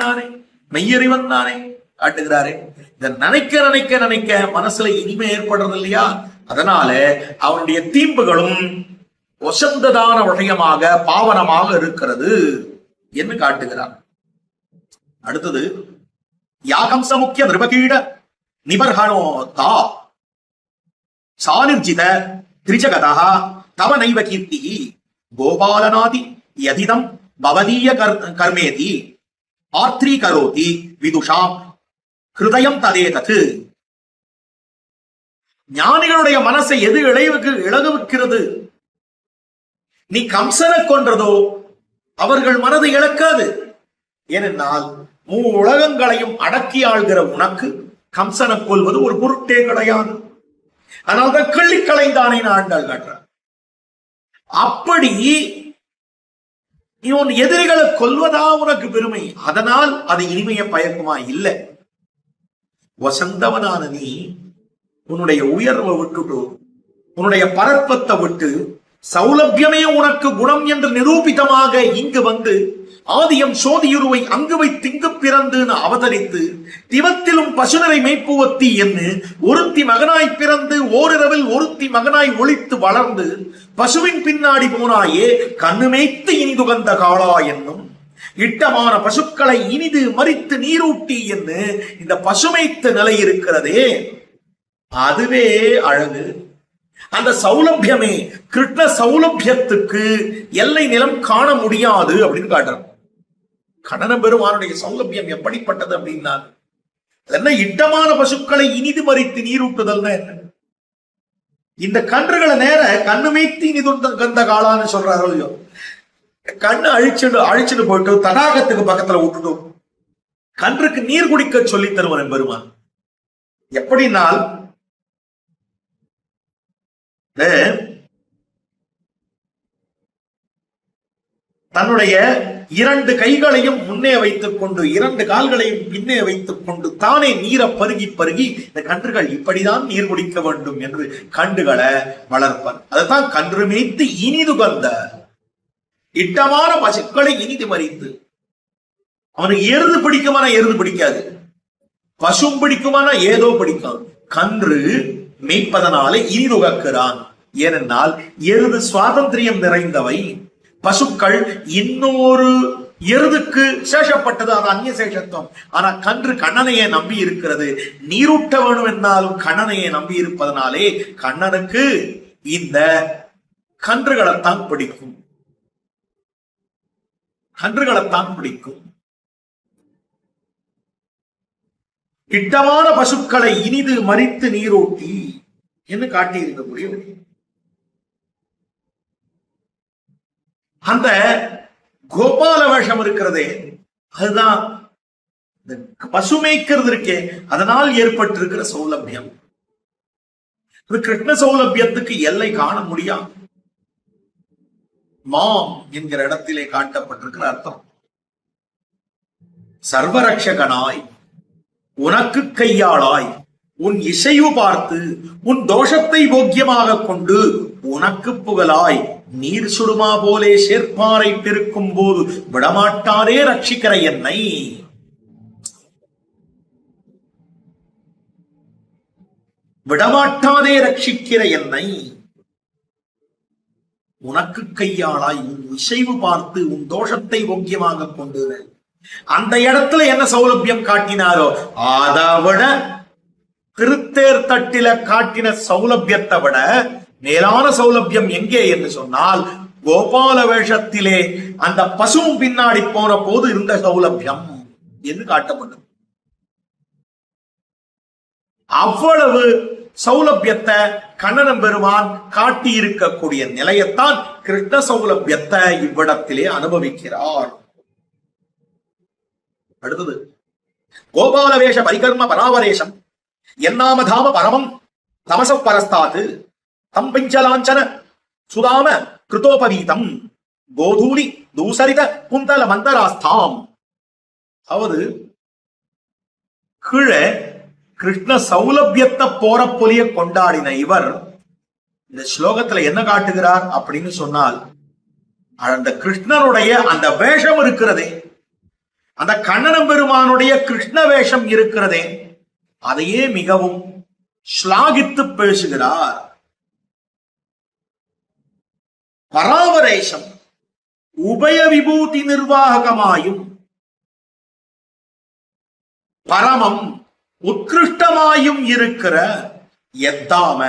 தானே காட்டுகிறாரே. இதை நினைக்க நினைக்க நினைக்க மனசுல இனிமை ஏற்படுறது இல்லையா? அதனால அவனுடைய தீம்புகளும் ஒசந்ததான விஷயமாக பாவனமாக இருக்கிறது என்று காட்டுகிறார். அடுத்தது, யாகம்ச முக்கிய நிருபகீட நிபர்ஹணோ தா சானிர்ஜித திரிஜகதா தவ நைவ கீர்த்தி கோபாலநாதி யதிதம் பவதீய கர்மேதி ஆத்ரி கரோதி விதுஷாம் ஹிருதயம் ததேதது. ஞானிகளுடைய மனசை எது இழகுவிக்கிறது? நீ கம்சனை கொன்றதோ அவர்கள் மனதை இழக்காது. ஏனென்றால் உலகங்களையும் அடக்கி ஆள்கிற உனக்கு கம்சனை கொல்வது ஒரு பொருட்டே கிடையாது. அதனால்தான் கிள்ளி கலைந்தானே ஆண்டாள் காட்டுறார். அப்படி இவன் எதிரிகளை கொல்வதா உனக்கு பெருமை, அதனால் அது இனிமையை பயக்குமா? இல்லை. வசந்தவனான நீ உன்னுடைய உயர்வை விட்டுட்டு, உன்னுடைய பரப்பத்தை விட்டு, சௌலபியமே உனக்கு குணம் என்று நிரூபிதமாக இங்கு வந்து ஆதியம் சோதியுருவை அங்கு வைத்து இங்கு பிறந்து அவதரித்து திவத்திலும் பசுநரை மேய்ப்புவத்தி என்று ஒருத்தி மகனாய் பிறந்து ஓரிரவில் ஒருத்தி மகனாய் ஒளித்து வளர்ந்து பசுவின் பின்னாடி போனாயே கண்ணு மேய்த்து இனிதுகந்த காளா என்னும் இட்டமான பசுக்களை இனிது மறித்து நீரூட்டி என்று இந்த பசுமைத்த நிலை இருக்கிறதே, அதுவே அழகு. அந்த சௌலபியமே, கிருஷ்ண சௌலபியத்துக்கு எல்லை நிலம் காண முடியாது அப்படின்னு காட்டுறான். கண்ணன பெருமானுடைய சௌலபியம் எப்படிப்பட்டது அப்படின்னா, என்ன இட்டமான பசுக்களை இனிது மறித்து நீரூட்டுதல் என்ன? இந்த கன்றுகளை நேர கண்ணு மேய்த்து இனிது கந்த காலான்னு சொல்றாரோ, கண்ணு அழிச்சுட்டு போயிட்டு தடாகத்துக்கு பக்கத்துல விட்டுட்டோம், கன்றுக்கு நீர் குடிக்க சொல்லி தருவன் பெருமான். எப்படினால் தன்னுடைய இரண்டு கைகளையும் முன்னே வைத்துக் கொண்டு இரண்டு கால்களையும் பின்னே வைத்துக் கொண்டு தானே நீரை பருகி பருகி இந்த கன்றுகள் இப்படிதான் நீர் குடிக்க வேண்டும் என்று கன்றுகளை வளர்ப்பார். அதைத்தான் கன்று மேய்த்து இனிது கந்த இட்டமான பசுக்களை இனிது மறித்து. அவனுக்கு எருது பிடிக்குமானா எருது பிடிக்காது, பசும் பிடிக்குமானா ஏதோ பிடிக்கும். கன்று மேய்ப்பதனாலே இனிதுகக்கிறான். ஏனென்றால் எருது சுவாதந்திரியம் நிறைந்தவை, பசுக்கள் இன்னொரு எருதுக்கு சேஷப்பட்டது, அது அந்நிய சேஷத்துவம். ஆனா கன்று கண்ணனையே நம்பி இருக்கிறது. நீரூட்ட வேணும் என்னாலும் கண்ணனையே நம்பி இருப்பதனாலே கண்ணனுக்கு இந்த கன்றுகளைத்தான் பிடிக்கும், கன்றுகளைத்தான் பிடிக்கும். இட்டமான பசுக்களை இனிது மறித்து நீரூட்டி என்று காட்டியிருக்க முடியும். அந்த கோபால வேஷம் இருக்கிறதே, அதுதான் பசு மேய்க்கிறது இருக்கே, அதனால் ஏற்பட்டிருக்கிற சௌலபியம். கிருஷ்ண சௌலபியத்துக்கு எல்லை காண முடியாது. மாம் என்கிற இடத்திலே காட்டப்பட்டிருக்கிற அர்த்தம், சர்வரக்ஷகனாய், உனக்கு கையாளாய், உன் இசைவு பார்த்து உன் தோஷத்தை போக்கியமாக கொண்டு உனக்கு புகழாய் நீர் சுடுமா போலே சேர்ப்பாரை பெருக்கும் போது விடமாட்டாதே ரட்சிக்கிற என்னை. விடமாட்டாதே ரட்சிக்கிற என்னை, உனக்கு கையாளாய், உன் இசைவு பார்த்து உன் தோஷத்தை போக்கியமாக கொண்டு. அந்த இடத்துல என்ன சௌலபியம் காட்டினாரோ அதை விட திருத்தேர் தட்டில காட்டின சௌலபியத்தை விட மேலான சௌலபியம் எங்கே என்று சொன்னால், கோபால வேஷத்திலே அந்த பசுவும் பின்னாடி போன போது இருந்த சௌலபியம் என்று காட்டப்பட்டது. அவ்வளவு சௌலபியத்தை கண்ணனம் பெருமான் காட்டி இருக்கக்கூடிய நிலையத்தான் கிருஷ்ண சௌலபியத்தை இவ்விடத்திலே அனுபவிக்கிறார். அடுத்தது கோபால வேஷ பரிகர்ம பராவரேஷம் என்னாமதாம பரமம் தமச பரஸ்தாது தம் பிஞ்சலாஞ்சன சுதாம கிருதோபவீதம் கோதூலி தூசரித குந்தல மந்தராஸ்தாம். அவது கீழே கிருஷ்ண சௌலபியத்தை போற பொலிய கொண்டாடின இவர் இந்த ஸ்லோகத்துல என்ன காட்டுகிறார் அப்படின்னு சொன்னால், அந்த கிருஷ்ணனுடைய அந்த வேஷம் இருக்கிறதே, அந்த கண்ணனம் பெருமானுடைய கிருஷ்ண வேஷம் இருக்கிறதே, அதையே மிகவும் ஸ்லாகித்து பேசுகிறார். பராவரேஷம் உபய விபூதி நிர்வாகமாயும் பரமம் உத்கிருஷ்டமாயும் இருக்கிற எத்தாம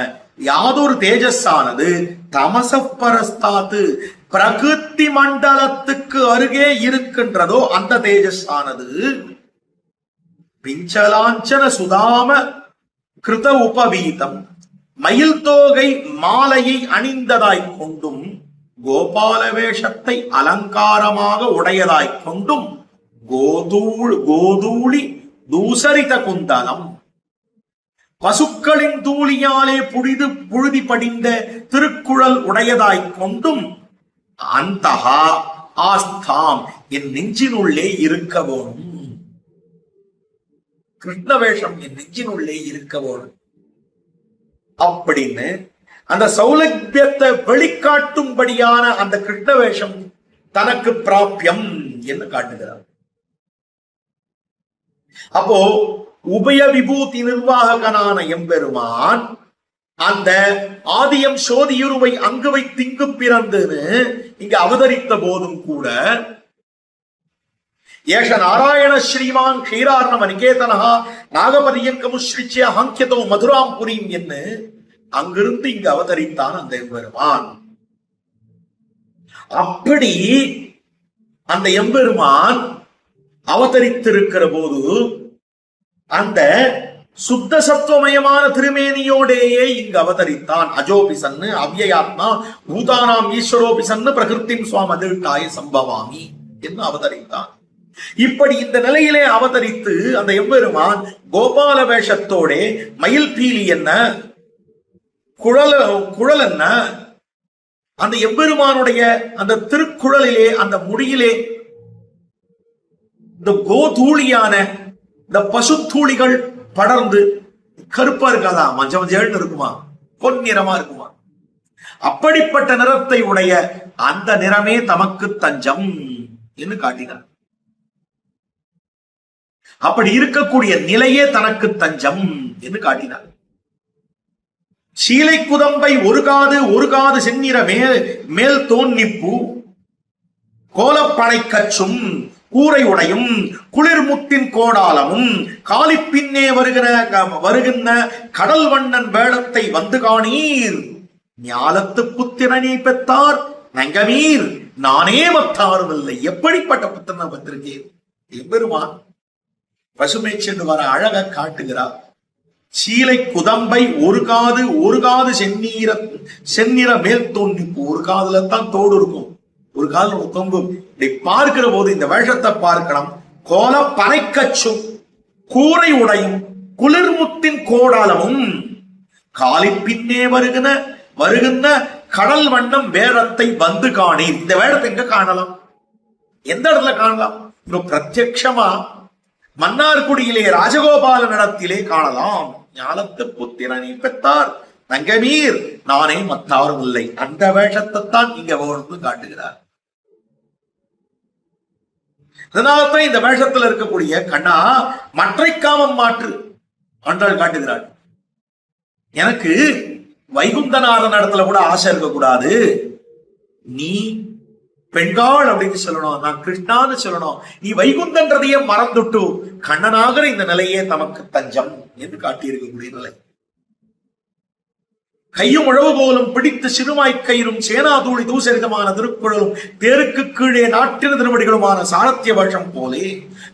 யாதொரு தேஜஸானது தமச பரஸ்தாத்து பிரகிருதி மண்டலத்துக்கு அருகே இருக்கின்றதோ அந்த தேஜஸானது பிஞ்சலாஞ்சன சுதாம கிருத உபவீதம் மயில் தோகை மாலையை அணிந்ததாய் கொண்டும் கோபால வேஷத்தை அலங்காரமாக உடையதாய் கொண்டும் கோதூளி தூசரித குந்தலம் பசுக்களின் தூளியாலே புழுதி படிந்த திருக்குழல் உடையதாய் கொண்டும் அந்தகா ஆஸ்தாம் என் நெஞ்சினுள்ளே இருக்க வேணும். கிருஷ்ண வேஷம் என் நெஞ்சினுள்ளே இருக்க வேணும் அப்படின்னு அந்த சௌலபியத்தை வெளிக்காட்டும்படியான அந்த கிருஷ்ண வேஷம் தனக்கு பிராபியம் என்று காட்டுகிறார். அப்போ உபய விபூதி நிர்வாகனான எம்பெருமான் அந்த ஆதியம் சோதியுருவை அங்கு வைத்திங்கு பிறந்துன்னு இங்க அவதரித்த போதும் கூட ஏஷ நாராயண ஸ்ரீமான் க்ஷீரார்ணவ நிகேதனஹா நாகபதியங்கமுஸ்ரிச்சிய ஹாங்கியதோ மதுராம் புரியும் என்று அங்கிருந்து இங்கு அவதரித்தான் அந்த எம்பெருமான். அப்படி அந்த எம்பெருமான் அவதரித்திருக்கிற போது அந்த சுத்த சத்துவமயமான திருமேனியோடேயே இங்கு அவதரித்தான். அஜோபிசன்னு அவ்யயாத்மா பூதானாம் ஈஸ்வரோபிசன்னு பிரகிருத்திம் சுவாமதிட்டாய சம்பவாமி என்று அவதரித்தான். இப்படி இந்த நிலையிலே அவதரித்து அந்த எம்பெருமான் கோபால வேஷத்தோட மயில் பீலி என்ன குழல் என்ன அந்த எம்பெருமானுடைய அந்த திருக்குழலிலே அந்த முடியிலே இந்த கோதூளியான இந்த பசு தூளிகள் படர்ந்து கருப்பா இருக்காதா, மஞ்சள் மஞ்சள்னு இருக்குமா, பொன்னிறமா இருக்குமா, அப்படிப்பட்ட நிறத்தை உடைய அந்த நிறமே தமக்கு தஞ்சம் என்று காட்டினார். அப்படி இருக்கக்கூடிய நிலையே தனக்கு தஞ்சம் என்று காட்டினார். சீலை குதம்பை ஒரு காது செந்நிற மேல் தோன்னிப்பூ கோலப்பனை கச்சும் கூரை உடையும் குளிர்முத்தின் கோடாலமும் காலிப்பின்னே வருகின்ற கடல் வண்ணன் வேளத்தை வந்து காணீர். ஞாலத்து புத்திரனை பெற்றார் நங்கமீர் நானே மத்தாரும் இல்லை. எப்படிப்பட்ட புத்திரனை பெற்றிருக்கேன். எம்பெருமான் பசுமை சென்று வர அழக காட்டுகிறார். சீலை குதம்பை ஒரு காது செந்நிற மேல் தோன்றி, ஒரு காதுல தான் தோடு இருக்கும், ஒரு காதுல தொங்கும். இப்படி பார்க்கிற போது இந்த வேஷத்தை பார்க்கலாம். கோல பனைக்கச்சும் கூரை உடையும் குளிர்முத்தின் கோடாலமும் காலி பின்னே வருகின்ற கடல் வண்ணம் வேடத்தை வந்து காணி. இந்த வேடத்தை எங்க காணலாம்? எந்த இடத்துல காணலாம்? பிரத்யக்ஷமா மன்னார்குடியிலே ராஜகோபால இடத்திலே காணலாம். ஞாலத்து புத்திரனை பெற்றார் தங்கமீர் நானே மத்தாரும் இல்லை. அந்த வேஷத்தை தான் இங்க வேணும்னு காட்டுகிறார். அதனால்தான் இந்த வேஷத்துல இருக்கக்கூடிய கண்ணா மற்றை காமம் மாற்று ஆண்டாள் காட்டுகிறாள். எனக்கு வைகுந்தநாதன் இடத்துல கூட ஆசை இருக்கக்கூடாது. நீ பெண்காள் அப்படின்னு சொல்லணும், நான் கிருஷ்ணான்னு சொல்லணும். நீ வைகுந்தன்றதையே மறந்துட்டு கண்ணனாகிற இந்த நிலையே தமக்கு தஞ்சம் என்று காட்டியிருக்கக்கூடிய நிலை. கையும் உழவு போலும் பிடித்து சிறுமாய்க்கயிறும் சேனாதூளி தூசரிதமான திருக்குறளும் தேருக்கு கீழே நாட்டின திருவடிகளுமான சாரத்திய வருஷம் போலே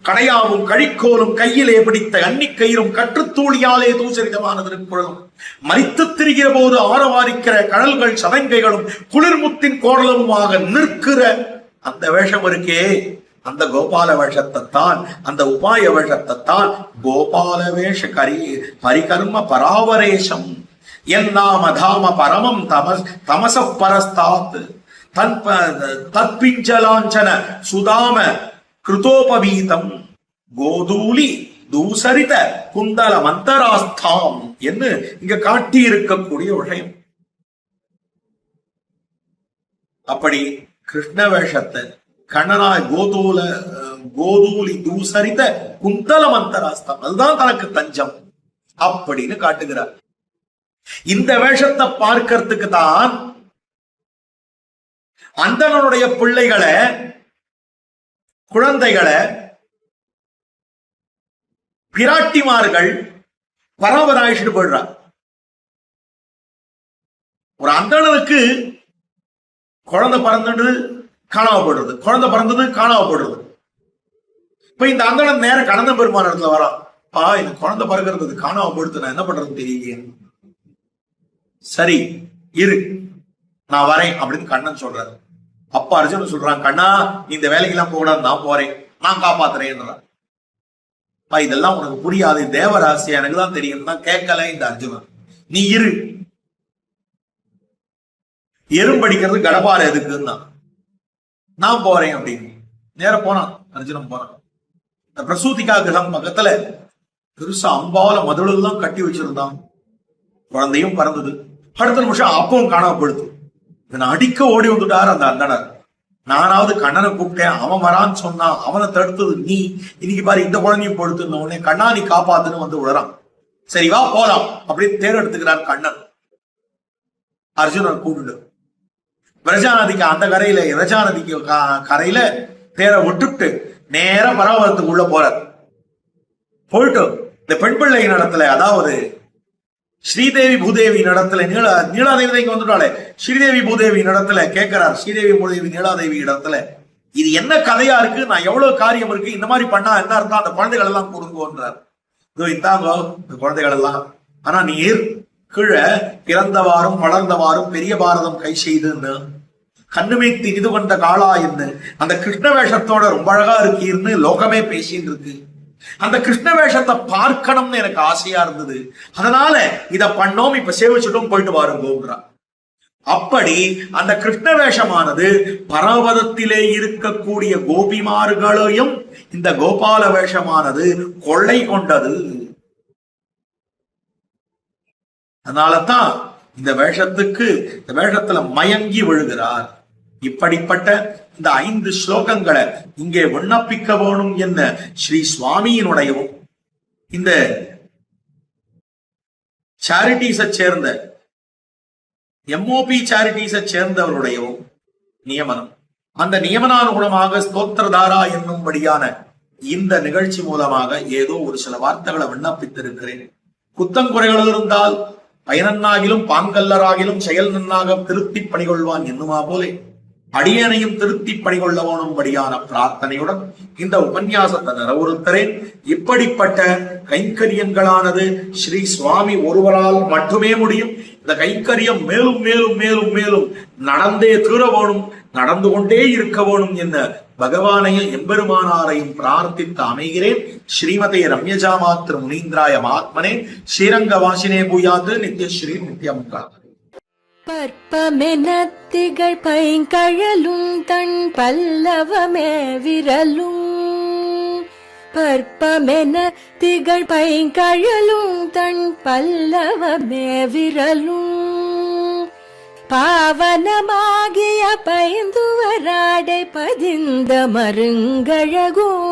கடையாவும் கழிக்கோலும் கையிலே பிடித்த அன்னிக்கயிறும் கற்றுத்தூளியாலே தூசரிதமான திருக்குறளும் மறித்து திரிகிற போது ஆரவாரிக்கிற கடல்கள் சதங்கைகளும் குளிர்முத்தின் கோடலுமாக நிற்கிற அந்த வேஷம் இருக்கே, அந்த கோபால வேஷத்தை தான், அந்த உபாய வேஷத்தை தான் கோபால வேஷ பரிகர்ம பராவரேஷம் என்னாமதாம பரமம் தமச பரஸ்தாத் தற்பிஞ்சலாஞ்சன சுதாம கிருதோபவீதம் கோதூலி தூசரித குண்டல மந்தராஸ்தாம் என்று இங்க காட்டி இருக்கக்கூடிய விஷயம். அப்படி கிருஷ்ண வேஷத்தை கண்ணனாய் கோதூலி தூசரித குந்தல மந்தராஸ்தாம், அதுதான் தனக்கு தஞ்சம் அப்படின்னு காட்டுகிறார். இந்த வேஷத்தை பார்க்கறதுக்கு தான் அந்தணனுடைய பிள்ளைகளை குழந்தைகளை பிராட்டிமார்கள் பராமராயிட்டு போயிடுறார். ஒரு அந்தணனுக்கு குழந்தை பறந்துட்டு காணாம போடுறது, குழந்தை பறந்தது காணாம போடுறது. இப்ப இந்த அந்தணன் நேர கடந்த பெருமான இடத்துல வரான். இந்த குழந்தை பறக்கிறது காணாம போடுத்து நான் என்ன பண்றதுன்னு தெரியலையே. சரி இரு நான் வரேன் அப்படின்னு கண்ணன் சொல்றாரு. அப்பா அர்ஜுனன் சொல்றான், கண்ணா இந்த வேலைக்கெல்லாம் போகக்கூடாது, நான் போறேன், நான் காப்பாத்துறேன். இதெல்லாம் உனக்கு புரியாது, தேவராசி எனக்கு தான் தெரியும் தான் கேட்கல இந்த அர்ஜுனன். நீ இரு, எறும்படிக்கிறது கடப்பாறை எதுக்குன்னா நான் போறேன் அப்படின்னு நேர போனான். அர்ஜுனன் போனான். இந்த பிரசூதிகா கிரகம் பக்கத்துல பெருசா அம்பால மதுளெல்லாம் கட்டி வச்சிருந்தான். குழந்தையும் பறந்தது. அடுத்த நிமிஷம் அப்பவும் காணாமப்படுத்து. அடிக்க ஓடி வந்துட்டார் அந்த அந்தனர். நானாவது கண்ணனை கூப்பிட்டேன், அவன் வரான்னு சொன்னான், அவனை தடுத்தது நீ. இன்னைக்கு பாரு இந்த குழந்தையும் படுத்து உடனே கண்ணா நீ காப்பாத்துன்னு வந்து விடுறான். சரி வா போலாம் அப்படின்னு தேர் எடுத்துக்கிறார் கண்ணன். அர்ஜுனன் கூப்பிட்டு விரஜா நதிக்கு அந்த கரையில விரஜா நதிக்கு கரையில தேரை விட்டுட்டு நேர பராமரத்துக்கு உள்ள போறார். போயிட்டு இந்த பெண் பிள்ளை நடத்துல, அதாவது ஸ்ரீதேவி பூதேவி நடத்துல, நீலாதேவி இங்க வந்துட்டாலே ஸ்ரீதேவி பூதேவி நடத்துல கேட்கிறார். ஸ்ரீதேவி பூதேவி நீலாதேவி இடத்துல இது என்ன கதையா இருக்கு, நான் எவ்வளவு காரியம் இருக்கு, இந்த மாதிரி பண்ணா என்ன அர்த்தம், அந்த குழந்தைகள் எல்லாம் கொடுங்கோன்றார். இந்தாங்கோ இந்த குழந்தைகள் எல்லாம். ஆனா நீர் கீழே பிறந்தவாறும் வளர்ந்தவாறும் பெரிய பாரதம் கை செய்துன்னு கண்ணுமைத்து இது கொண்ட காளா என்று அந்த கிருஷ்ண வேஷத்தோட ரொம்ப அழகா இருக்கீர்னு லோகமே பேசிட்டு இருக்கு. அந்த கிருஷ்ண வேஷத்தை பார்க்கணும்னு எனக்கு ஆசையா இருந்தது, அதனால இத பண்ணோம், இப்ப சேவிச்சுட்டும் போயிட்டு வாருங்கோங்கிறார். அப்படி அந்த கிருஷ்ண வேஷமானது பரவதத்திலே இருக்கக்கூடிய கோபிமார்களையும் இந்த கோபால வேஷமானது கொள்ளை கொண்டது. அதனாலதான் இந்த வேஷத்துல மயங்கி விழுகிறார். இப்படிப்பட்ட இந்த 5 ஸ்லோகங்களை இங்கே விண்ணப்பிக்க வேணும் என்ன ஸ்ரீ சுவாமியினுடையவும் இந்த சாரிட்டிஸை சேர்ந்த MOP சாரிட்டிஸை சேர்ந்தவருடையவும் நியமனம். அந்த நியமனானுகுணமாக ஸ்தோத்திரதாரா என்னும்படியான இந்த நிகழ்ச்சி மூலமாக ஏதோ ஒரு சில வார்த்தைகளை விண்ணப்பித்திருக்கிறேன். குத்தங்குறைகள் இருந்தால் பயனன்னாகிலும் பாங்கல்லராகிலும் செயல் நன்னாக திருத்தி பணிகொள்வான் என்னுமா போலே அடியனையும் திருத்தி பணிகொள்ளவோனும்படியான பிரார்த்தனையுடன் இந்த உபன்யாசத்தை நிறைவுறுத்துறேன். இப்படிப்பட்ட கைங்கரியங்களானது ஸ்ரீ சுவாமி ஒருவரால் மட்டுமே முடியும். இந்த கைங்கரியம் மேலும் மேலும் மேலும் மேலும் நடந்தே தீர வேணும், நடந்து கொண்டே இருக்க வேணும் என்ன பகவானையும் எம்பெருமானாரையும் பிரார்த்தித்து அமைகிறேன். ஸ்ரீமதே ரம்யஜா மாத்ரு முனீந்திராய மாத்மனே ஸ்ரீரங்க வாசினே பூயாது நித்யஸ்ரீ நித்யமுகா. பற்பமெனத்திகள் பைங்கழலும் தன் பல்லவமே விரலும். பற்பமென திகழ் பைங்கழலும் தன் பல்லவமே விரலும். பாவனமாகிய பைந்துவராடை பதிந்த மருங்கழகும்.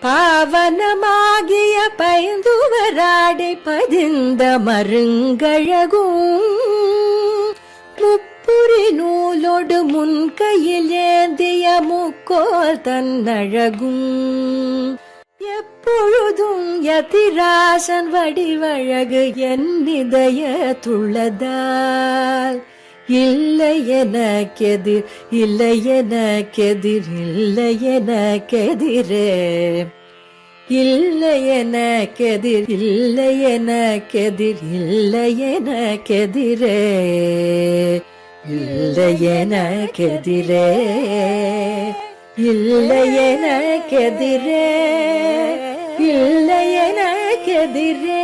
பாவனமாகிய பைந்துவராடை பதிந்த மருங்கழகும். முப்புரி நூலோடு முன்கையில் ஏந்திய முக்கோல் தன்னழகும். எப்பொழுதும் யதிராசன் வடிவழகு என் இதயத்துள்ளதால் இல்லை எனக்கெதிர், இல்லை எனக்கெதிர், இல்லை எனக்கெதிரே. இல்லை எனக்கெதிர், இல்லை எனக்கெதிர், இல்லை எனக்கெதிரே. இல்லை எனக்கெதிரே, இல்லை எனக்கெதிரே, இல்லை எனக்கெதிரே.